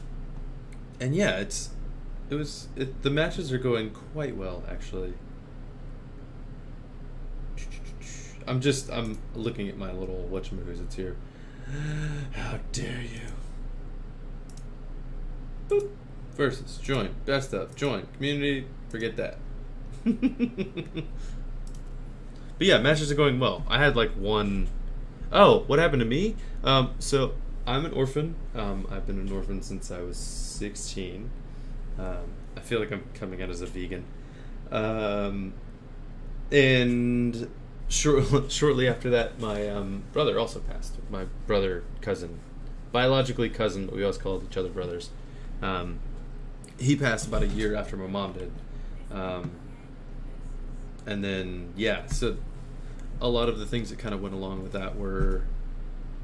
yeah, the matches are going quite well, actually. I'm looking at my little whatchamacallits here. How dare you? Boop. Versus. Join. Best of. Join. Community. Forget that. But yeah, matches are going well. I had like one. Oh, what happened to me? So I'm an orphan. I've been an orphan since I was 16. I feel like I'm coming out as a vegan. And shortly after that, my brother also passed. My brother, cousin, biologically cousin, but we always called each other brothers. He passed about a year after my mom did. And then, yeah, so a lot of the things that kind of went along with that were,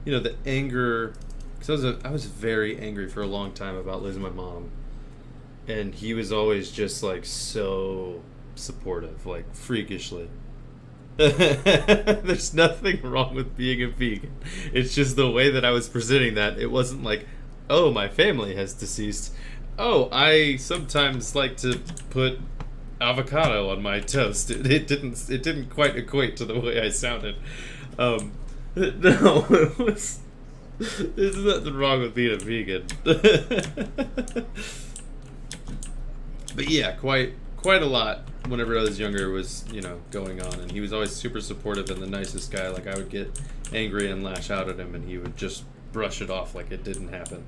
you know, the anger. Because I was very angry for a long time about losing my mom. And he was always just, like, so supportive, like, freakishly. There's nothing wrong with being a vegan. It's just the way that I was presenting that. It wasn't like, oh, my family has deceased. Oh, I sometimes like to put avocado on my toast. It didn't quite equate to the way I sounded. No, it was. There's nothing wrong with being a vegan. But yeah, quite a lot whenever I was younger was, you know, going on, and he was always super supportive and the nicest guy. Like, I would get angry and lash out at him and he would just brush it off like it didn't happen.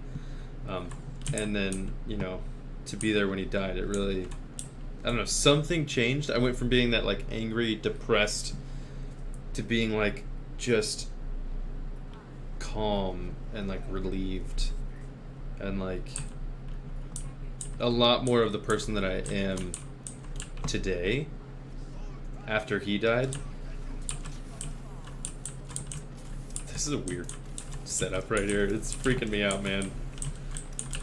And then, you know, to be there when he died, it really, I don't know, something changed. I went from being that, like, angry, depressed to being, like, just calm and, like, relieved and, like, a lot more of the person that I am today after he died. This is a weird setup right here. It's freaking me out, man.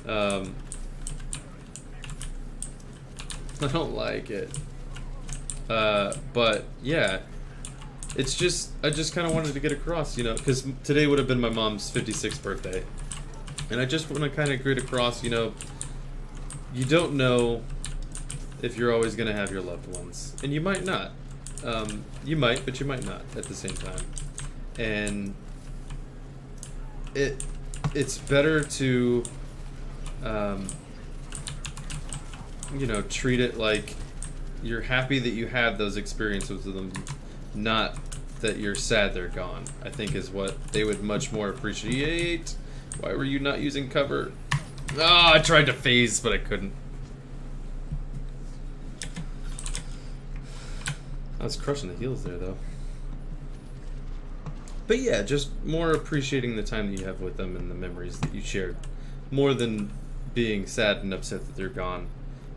I don't like it. But yeah, it's just, I just kind of wanted to get across, you know, because today would have been my mom's 56th birthday. And I just want to kind of get across, you know, you don't know if you're always going to have your loved ones. And you might not. You might, but you might not at the same time. And it's better to, you know, treat it like you're happy that you had those experiences with them, not that you're sad they're gone, I think is what they would much more appreciate. Why were you not using cover? Ah, I tried to phase, but I couldn't. I was crushing the heels there, though. But yeah, just more appreciating the time that you have with them and the memories that you shared, more than being sad and upset that they're gone.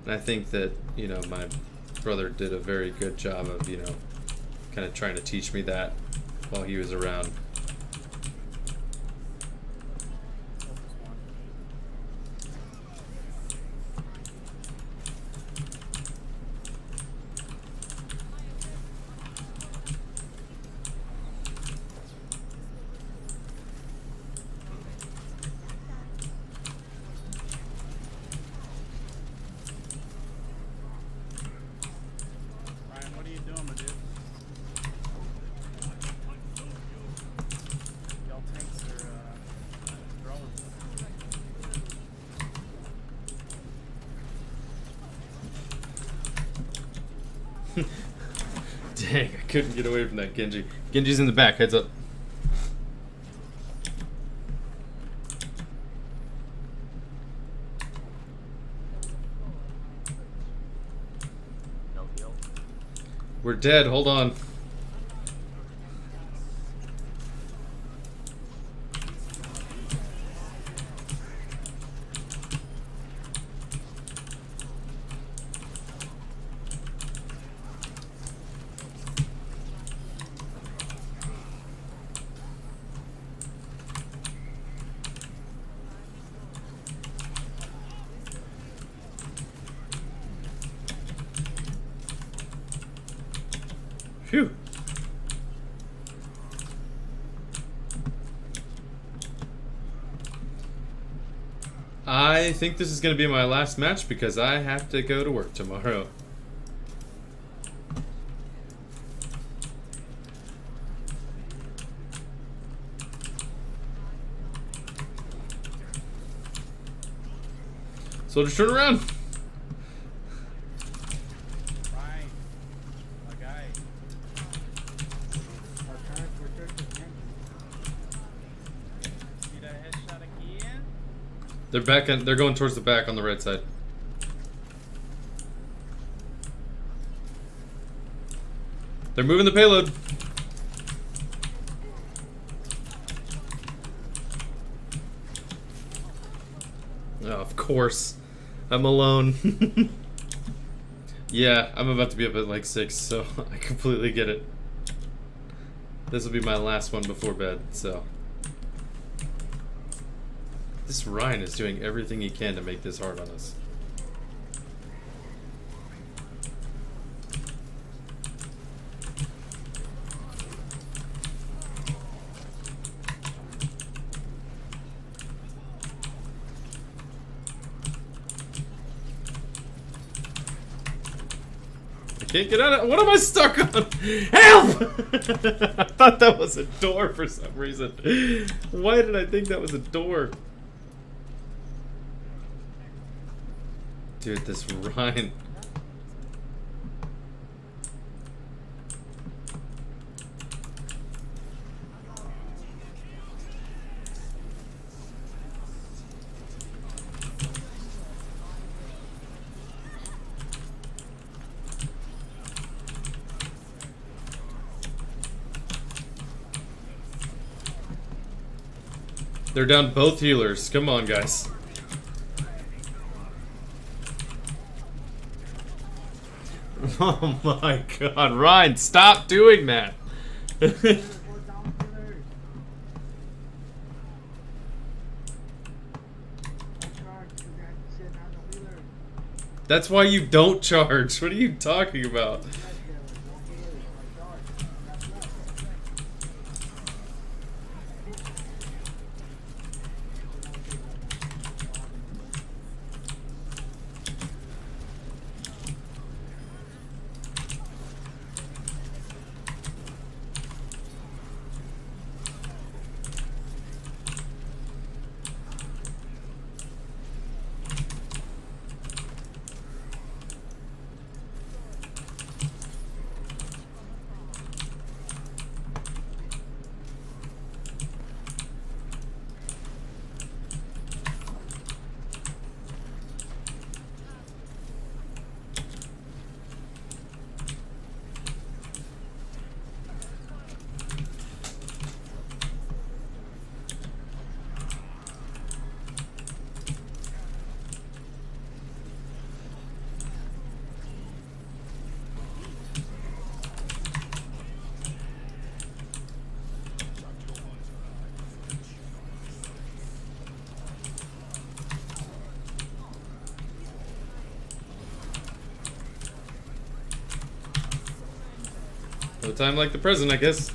And I think that, you know, my brother did a very good job of, you know, kind of trying to teach me that while he was around. Ryan, what are you doing, my dude? Y'all tanks are throwing. Dang, I couldn't get away from that Genji. Genji's in the back, heads up. No heal. We're dead, hold on. Phew. I think this is going to be my last match because I have to go to work tomorrow. Soldiers, turn around. Fine. Okay. See that headshot again? They're back. They're going towards the back on the right side. They're moving the payload. Oh, of course. I'm alone. Yeah, I'm about to be up at like 6, so I completely get it. This will be my last one before bed, so. This Ryan is doing everything he can to make this hard on us. Can't get out of. What am I stuck on? Help! I thought that was a door for some reason. Why did I think that was a door? Dude, this Ryan. They're down both healers. Come on, guys. Oh my god, Ryan, stop doing that. That's why you don't charge. What are you talking about? No time like the present, I guess.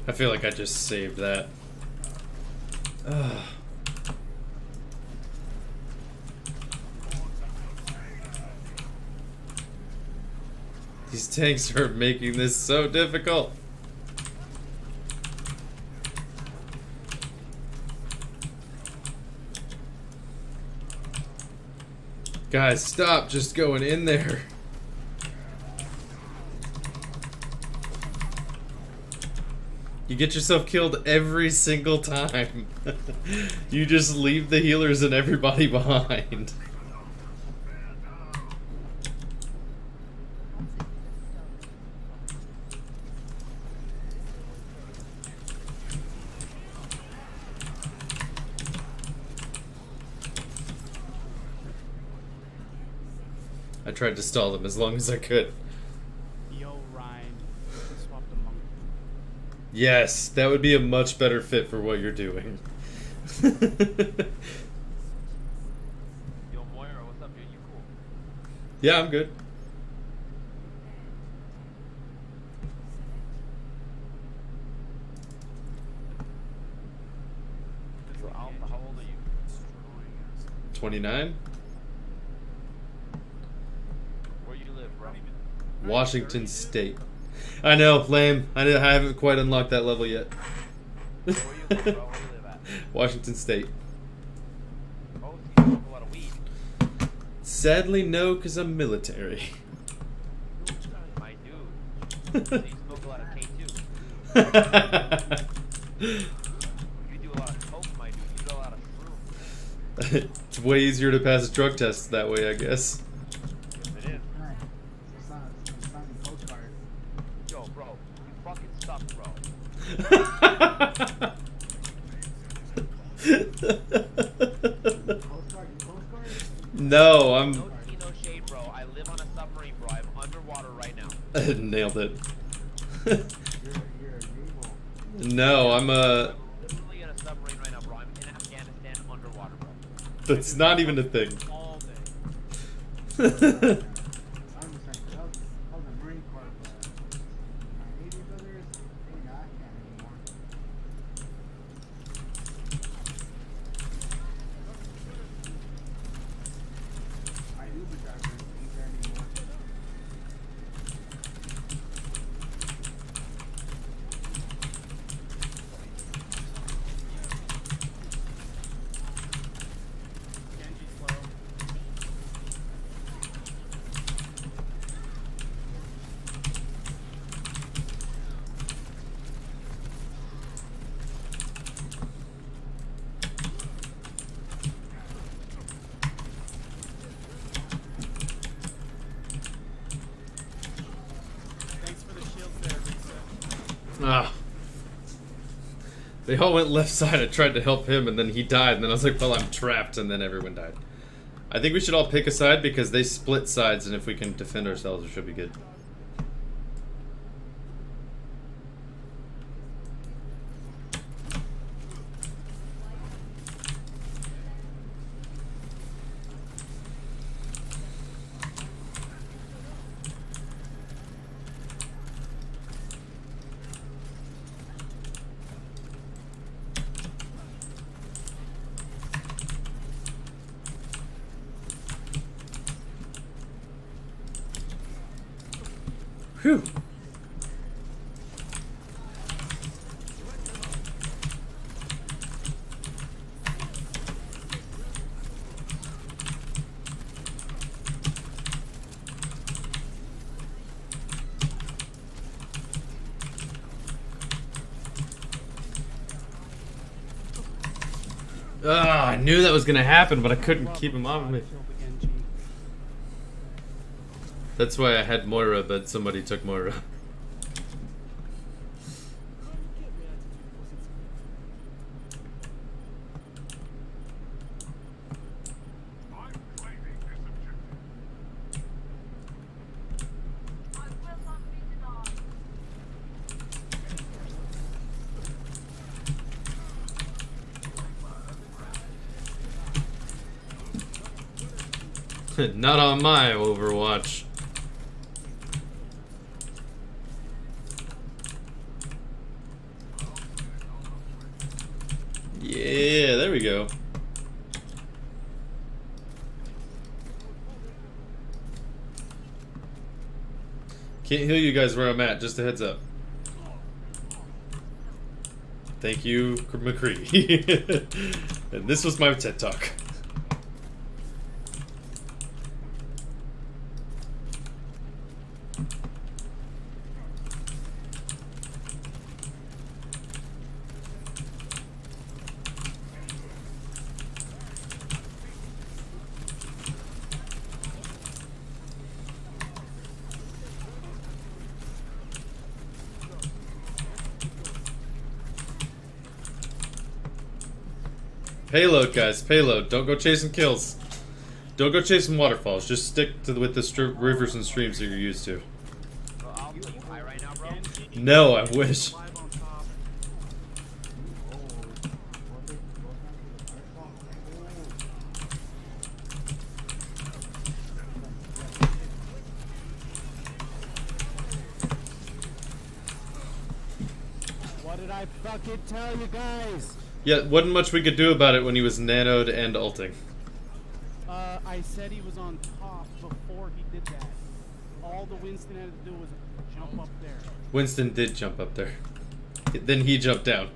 I feel like I just saved that. Ugh. These tanks are making this so difficult. Guys, stop just going in there. You get yourself killed every single time. You just leave the healers and everybody behind. I tried to stall them as long as I could. Yo, Ryan. Swap the monk. Yes, that would be a much better fit for what you're doing. Yo, Moira, what's up, dude? You cool? Yeah, I'm good. 29. Where you live, bro? Washington State. I know, lame. I haven't quite unlocked that level yet. Where you live, bro? Where you live at? Washington State. Oh, so you smoke a lot of weed. Sadly, no, because I'm military. My dude. So you smoke a lot of K2. You do a lot of coke, my dude. You do a lot of shrooms. It's way easier to pass a drug test that way, I guess. Yes, it is. Alright. It's not a postcard. Yo, bro. You fucking suck, bro. Postcard? No, I'm No tea, no shade, bro. I live on a submarine, bro. I'm underwater right now. nailed it. You're a naval. No, I'm I'm literally in a submarine right now, bro. I'm in Afghanistan underwater, bro. That's not even a thing. All day. I was just saying, that was the Marine Corps, but my Navy brothers, they not Afghan anymore. My Uber driver ain't there anymore. Genji slow. Thanks for the shields there, Risa. Ah. They all went left side. I tried to help him, and then he died. And then I was like, well, I'm trapped. And then everyone died. I think we should all pick a side because they split sides, and if we can defend ourselves, it should be good. Whew. Ah, I knew that was gonna happen, but I couldn't keep him off of me. Kill the Genji. That's why I had Moira, but somebody took Moira. Not on my Overwatch. Yeah, there we go. Can't heal you guys where I'm at, just a heads up. Thank you, McCree. And this was my TED Talk. Payload, guys, payload. Don't go chasing kills. Don't go chasing waterfalls. Just stick to with the rivers and streams that you're used to. Bro, I'll put you high right now, bro. No, I wish. Live on top. What did I fucking tell you guys? Yeah, wasn't much we could do about it when he was nanoed and ulting. I said he was on top before he did that. All the Winston had to do was jump up there. Winston did jump up there. Then he jumped down.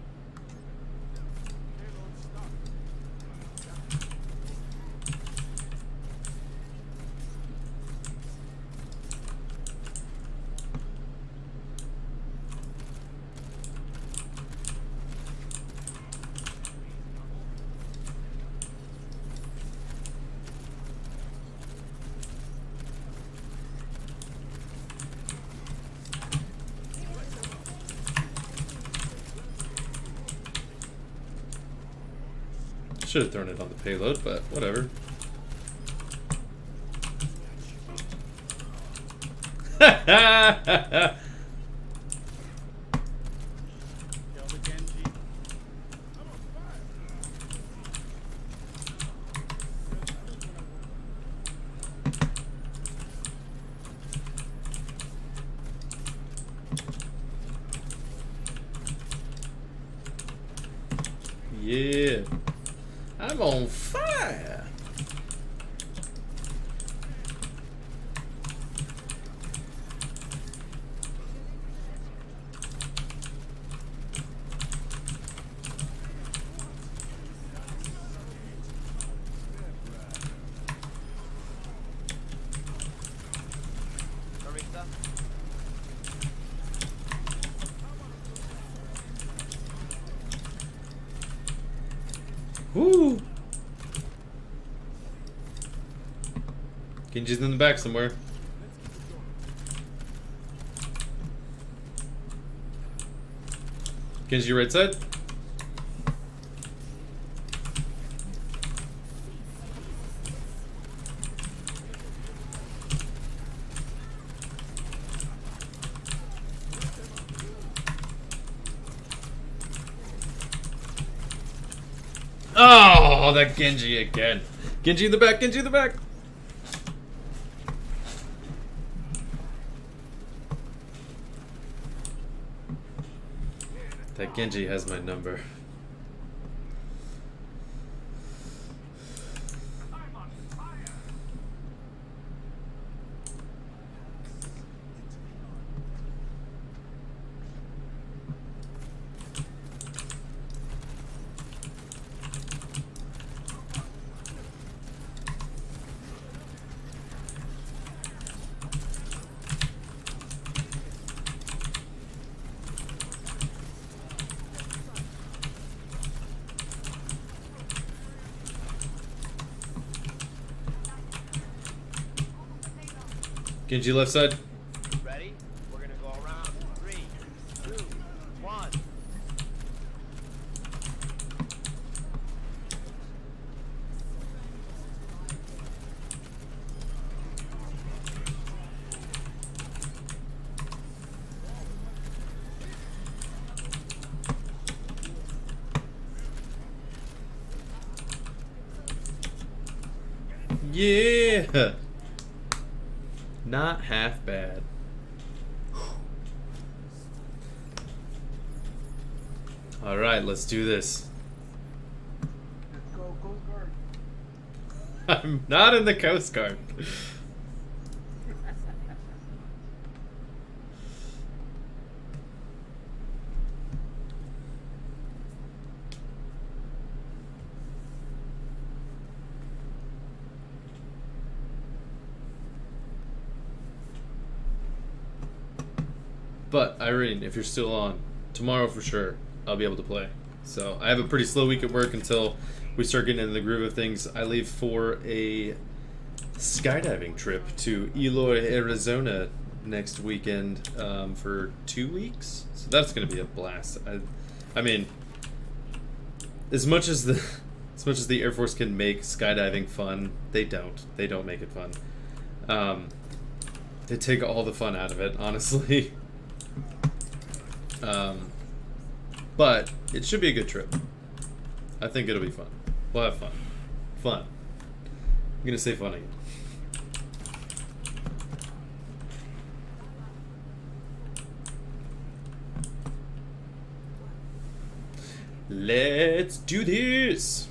Should have thrown it on the payload, but whatever. Kill the Genji. Yeah. I'm on fire. Marisa? Woo! Genji's in the back somewhere. Genji, right side. Oh, that Genji again. Genji in the back, Genji in the back. That Genji has my number. Genji left side. Ready? We're gonna go around. 3, 2, 1. Yeah. Not half bad. All right, let's do this. Let's go, Coast Guard. I'm not in the Coast Guard. But Irene, if you're still on, tomorrow for sure I'll be able to play. So I have a pretty slow week at work until we start getting into the groove of things. I leave for a skydiving trip to Eloy, Arizona next weekend for 2 weeks. So that's going to be a blast. I mean, as much as the Air Force can make skydiving fun, they don't. They don't make it fun. They take all the fun out of it, honestly. But it should be a good trip. I think it'll be fun. We'll have fun. Fun. I'm gonna say fun again. Let's do this.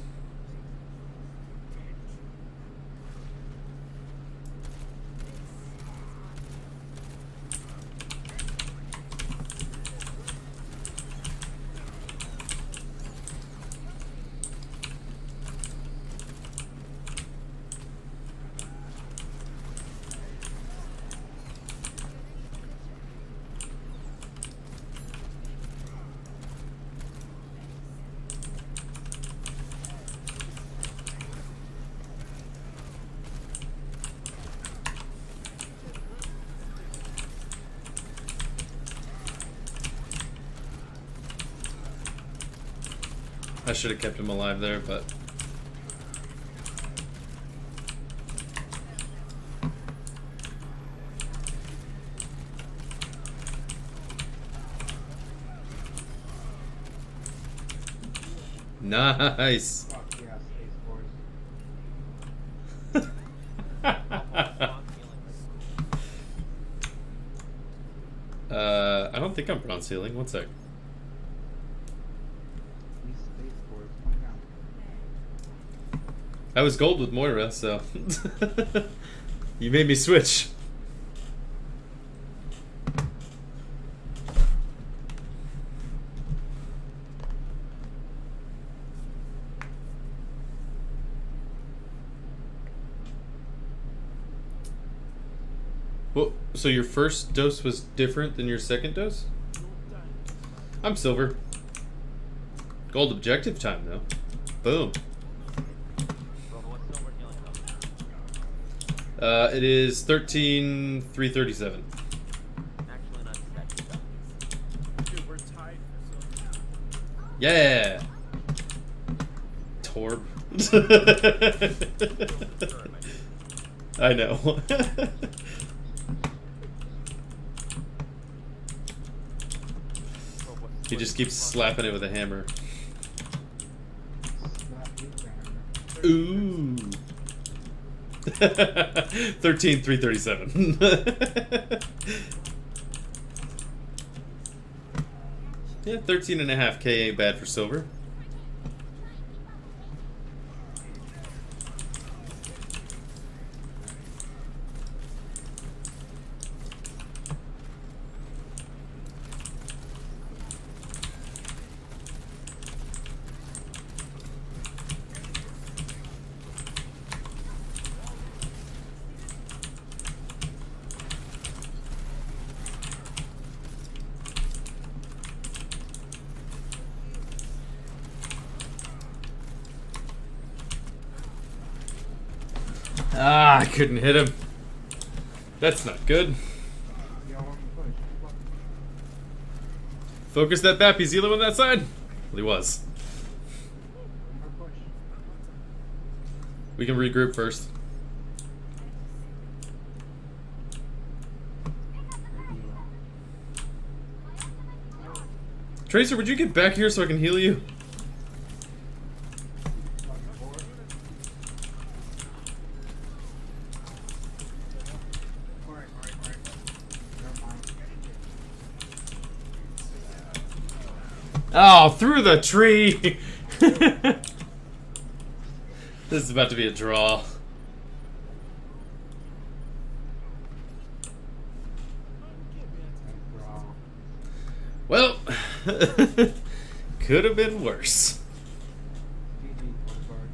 I should have kept him alive there, but nice. Fuck yeah, Space Force. I don't think I'm bronze ceiling. One sec. These Space Force, come down. I was gold with Moira, so you made me switch. Well, so your first dose was different than your second dose? I'm silver. Gold objective time, though. Boom. Bro, what's silver healing up? It is 13,337. Actually, not exactly that. Dude, we're tied for silver. Yeah. Torb. I know. Bro, He just keeps slapping it with a hammer. Slap you down. Ooh. 13,337. Yeah, 13.5K ain't bad for silver. Ah, I couldn't hit him. That's not good. Y'all want me to push? Fuck. Focus that Bappy. Is Zelo on that side? Well, he was. One more push. We can regroup first. Maybe, Tracer, would you get back here so I can heal you? fucking four. Alright. Never mind. Oh, through the tree! This is about to be a draw. Draw. Well, could have been worse. GG, Boulevard.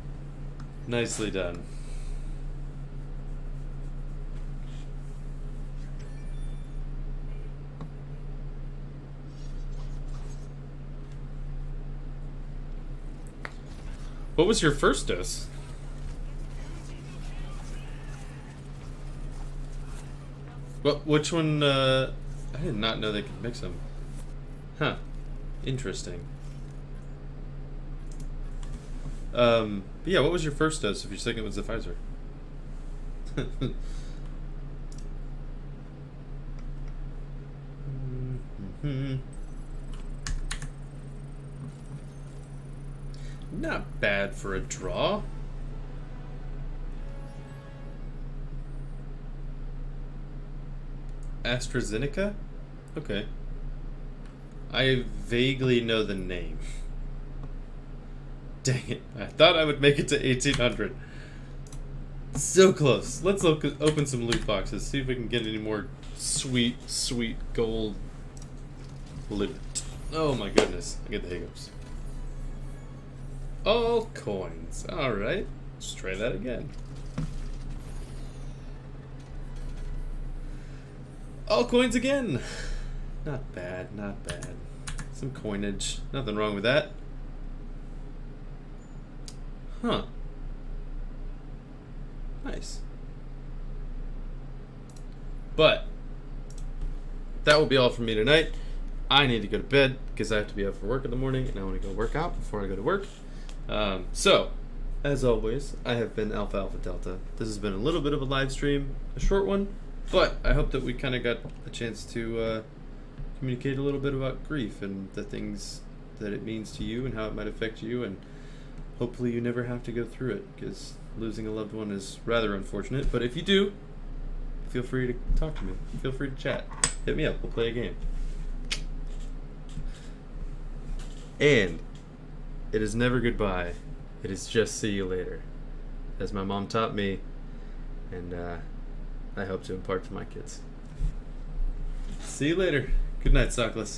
Nicely done. What was your first dose? What? Which one? I did not know they could mix them. Huh. Interesting. But yeah, what was your first dose if your second was the Pfizer? Not bad for a draw. AstraZeneca? Okay. I vaguely know the name. Dang it. I thought I would make it to 1800. So close. Let's open some loot boxes. See if we can get any more sweet, sweet gold loot. Oh my goodness. I get the hiccups. All coins. Alright. Let's try that again. All coins again. Not bad, not bad. Some coinage. Nothing wrong with that. Huh. Nice. But that will be all from me tonight. I need to go to bed because I have to be up for work in the morning and I want to go work out before I go to work. So, as always, I have been Alpha Alpha Delta. This has been a little bit of a live stream, a short one, but I hope that we kind of got a chance to communicate a little bit about grief and the things that it means to you and how it might affect you, and hopefully you never have to go through it, because losing a loved one is rather unfortunate. But if you do, feel free to talk to me. Feel free to chat. Hit me up. We'll play a game. And it is never goodbye. It is just see you later, as my mom taught me, and I hope to impart to my kids. See you later. Good night, Sockless.